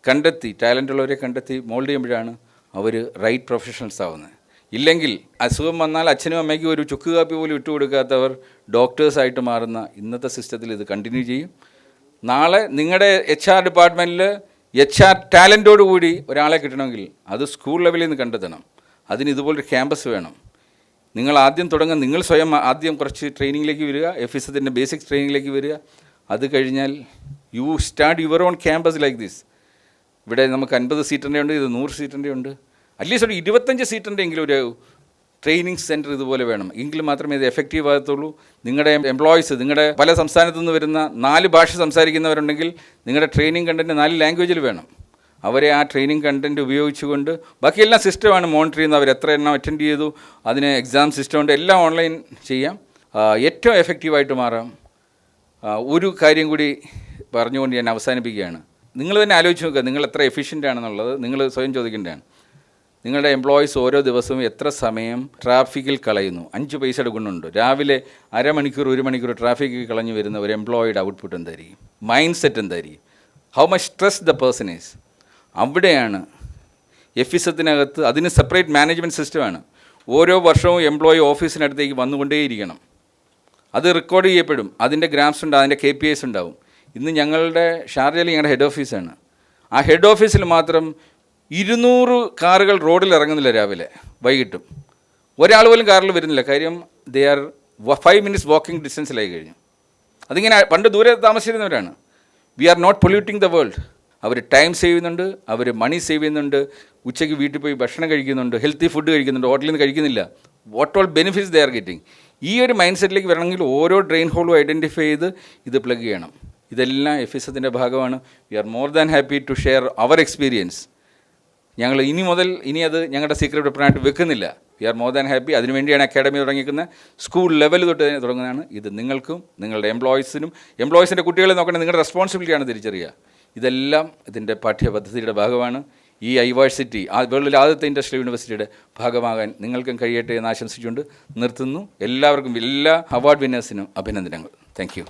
കണ്ടെത്തി, ടാലൻ്റ് ഉള്ളവരെ കണ്ടെത്തി മോൾഡ് ചെയ്യുമ്പോഴാണ് അവർ റൈറ്റ് പ്രൊഫഷണൽസ് ആവുന്നത്. ഇല്ലെങ്കിൽ അസുഖം വന്നാൽ അച്ഛനും അമ്മയ്ക്കും ഒരു ചുക്ക് കാപ്പി പോലും ഇട്ട് കൊടുക്കാത്തവർ ഡോക്ടേഴ്സായിട്ട് മാറുന്ന ഇന്നത്തെ സിസ്റ്റത്തിൽ ഇത് കണ്ടിന്യൂ ചെയ്യും. നാളെ നിങ്ങളുടെ HR ഡിപ്പാർട്ട്മെൻറ്റിൽ HR ടാലൻറ്റോടുകൂടി ഒരാളെ കിട്ടണമെങ്കിൽ അത് സ്കൂൾ ലെവലിൽ നിന്ന് കണ്ടെത്തണം. അതിന് ഇതുപോലൊരു ക്യാമ്പസ് വേണം. നിങ്ങൾ ആദ്യം തുടങ്ങുക, നിങ്ങൾ സ്വയം ആദ്യം കുറച്ച് ട്രെയിനിങ്ങിലേക്ക് വരിക, FSത്തിൻ്റെ ബേസിക്സ് ട്രെയിനിങ്ങിലേക്ക് വരിക. അത് കഴിഞ്ഞാൽ you start your own campus like this. ഇവിടെ നമുക്ക് 50 സീറ്റിൻ്റെ ഉണ്ട്, ഇത് 100 സീറ്റിൻ്റെ ഉണ്ട്. അറ്റ്ലീസ്റ്റ് ഒരു 25 സീറ്റിൻ്റെ എങ്കിലും ഒരു ട്രെയിനിങ് സെൻറ്റർ ഇതുപോലെ വേണം. എങ്കിൽ മാത്രമേ ഇത് എഫക്റ്റീവ് ആകത്തുള്ളൂ. നിങ്ങളുടെ എംപ്ലോയീസ്, നിങ്ങളുടെ പല സംസ്ഥാനത്തു നിന്ന് വരുന്ന 4 ഭാഷ സംസാരിക്കുന്നവരുണ്ടെങ്കിൽ നിങ്ങളുടെ ട്രെയിനിങ് കണ്ടൻറ്റ് 4 ലാംഗ്വേജിൽ വേണം. അവരെ ആ ട്രെയിനിങ് കണ്ടൻറ്റ് ഉപയോഗിച്ചുകൊണ്ട് ബാക്കിയെല്ലാം സിസ്റ്റമാണ് മോണിറ്റർ ചെയ്യുന്നത്. അവർ എത്ര എണ്ണം അറ്റൻഡ് ചെയ്തു, അതിന് എക്സാം സിസ്റ്റം ഉണ്ട്, എല്ലാം ഓൺലൈൻ ചെയ്യാം. ഏറ്റവും എഫക്റ്റീവായിട്ട് മാറാം. ഒരു കാര്യം കൂടി പറഞ്ഞുകൊണ്ട് ഞാൻ അവസാനിപ്പിക്കുകയാണ്. നിങ്ങൾ തന്നെ ആലോചിച്ച് നോക്കുക, നിങ്ങൾ എത്ര എഫിഷ്യൻ്റ് ആണെന്നുള്ളത് നിങ്ങൾ സ്വയം ചോദിക്കേണ്ടതാണ്. നിങ്ങളുടെ എംപ്ലോയീസ് ഓരോ ദിവസവും എത്ര സമയം ട്രാഫിക്കിൽ കളയുന്നു? 5 പൈസയുടെ ഗുണമുണ്ട്. രാവിലെ അരമണിക്കൂർ 1 മണിക്കൂർ ട്രാഫിക്കിൽ കളഞ്ഞു വരുന്ന ഒരു എംപ്ലോയിയുടെ ഔട്ട്പുട്ട് എന്തായിരിക്കും? മൈൻഡ് സെറ്റ് എന്തായിരിക്കും? How much stress the person is? അവിടെയാണ് എഫിസത്തിനകത്ത് അതിന് സെപ്പറേറ്റ് മാനേജ്മെൻറ്റ് സിസ്റ്റമാണ്. ഓരോ വർഷവും എംപ്ലോയി ഓഫീസിനടുത്തേക്ക് വന്നുകൊണ്ടേയിരിക്കണം. അത് റെക്കോർഡ് ചെയ്യപ്പെടും. അതിൻ്റെ ഗ്രാഫ്സ് ഉണ്ട്, അതിൻ്റെ KPIs ഉണ്ടാവും. ഇന്ന് ഞങ്ങളുടെ ഷാർജയിൽ ഞങ്ങളുടെ ഹെഡ് ഓഫീസാണ്. ആ ഹെഡ് ഓഫീസിൽ മാത്രം 200 കാറുകൾ റോഡിൽ ഇറങ്ങുന്നില്ല രാവിലെ വൈകിട്ടും. ഒരാൾ പോലും കാറിൽ വരുന്നില്ല. കാര്യം ദേ ആർ 5 മിനിറ്റ്സ് വാക്കിംഗ് ഡിസ്റ്റൻസിലായി കഴിഞ്ഞു. അതിങ്ങനെ പണ്ട് ദൂരെ താമസിച്ചിരുന്നവരാണ്. We are not polluting the world. അവർ ടൈം സേവ് ചെയ്യുന്നുണ്ട്, അവർ മണി സേവ് ചെയ്യുന്നുണ്ട്, ഉച്ചയ്ക്ക് വീട്ടിൽ പോയി ഭക്ഷണം കഴിക്കുന്നുണ്ട്, ഹെൽത്തി ഫുഡ് കഴിക്കുന്നുണ്ട്, ഹോട്ടലിൽ നിന്ന് കഴിക്കുന്നില്ല. What all benefits they are getting. ഈ ഒരു മൈൻഡ് സെറ്റിലേക്ക് വരണമെങ്കിൽ ഓരോ ഡ്രെയിൻ ഹോളും ഐഡൻറ്റിഫൈ ചെയ്ത് ഇത് പ്ലഗ് ചെയ്യണം. ഇതെല്ലാം എഫിസത്തിൻ്റെ ഭാഗമാണ്. We are more than happy to share our experience. ഞങ്ങൾ ഇനി അത് ഞങ്ങളുടെ സീക്രട്ട് വെപ്പണായിട്ട് വെക്കുന്നില്ല. We are more than happy. അതിനുവേണ്ടിയാണ് അക്കാഡമി തുടങ്ങിയിരിക്കുന്നത്. സ്കൂൾ ലെവൽ തൊട്ട് തന്നെ തുടങ്ങുന്നതാണ്. ഇത് നിങ്ങൾക്കും നിങ്ങളുടെ എംപ്ലോയീസിൻ്റെ കുട്ടികളെ നോക്കേണ്ടത് നിങ്ങളുടെ റെസ്പോൺസിബിലിറ്റിയാണ് തിരിച്ചറിയുക. ഇതെല്ലാം ഇതിൻ്റെ പാഠ്യപദ്ധതിയുടെ ഭാഗമാണ്. ഈ ഐവേഴ്സിറ്റി വേൾഡിലെ ആദ്യത്തെ ഇൻഡസ്ട്രിയൽ യൂണിവേഴ്സിറ്റിയുടെ ഭാഗമാകാൻ നിങ്ങൾക്കും കഴിയട്ടെ എന്ന് ആശംസിച്ചുകൊണ്ട് നിർത്തുന്നു. എല്ലാവർക്കും എല്ലാ അവാർഡ് വിന്നേഴ്സിനും അഭിനന്ദനങ്ങൾ. Thank you.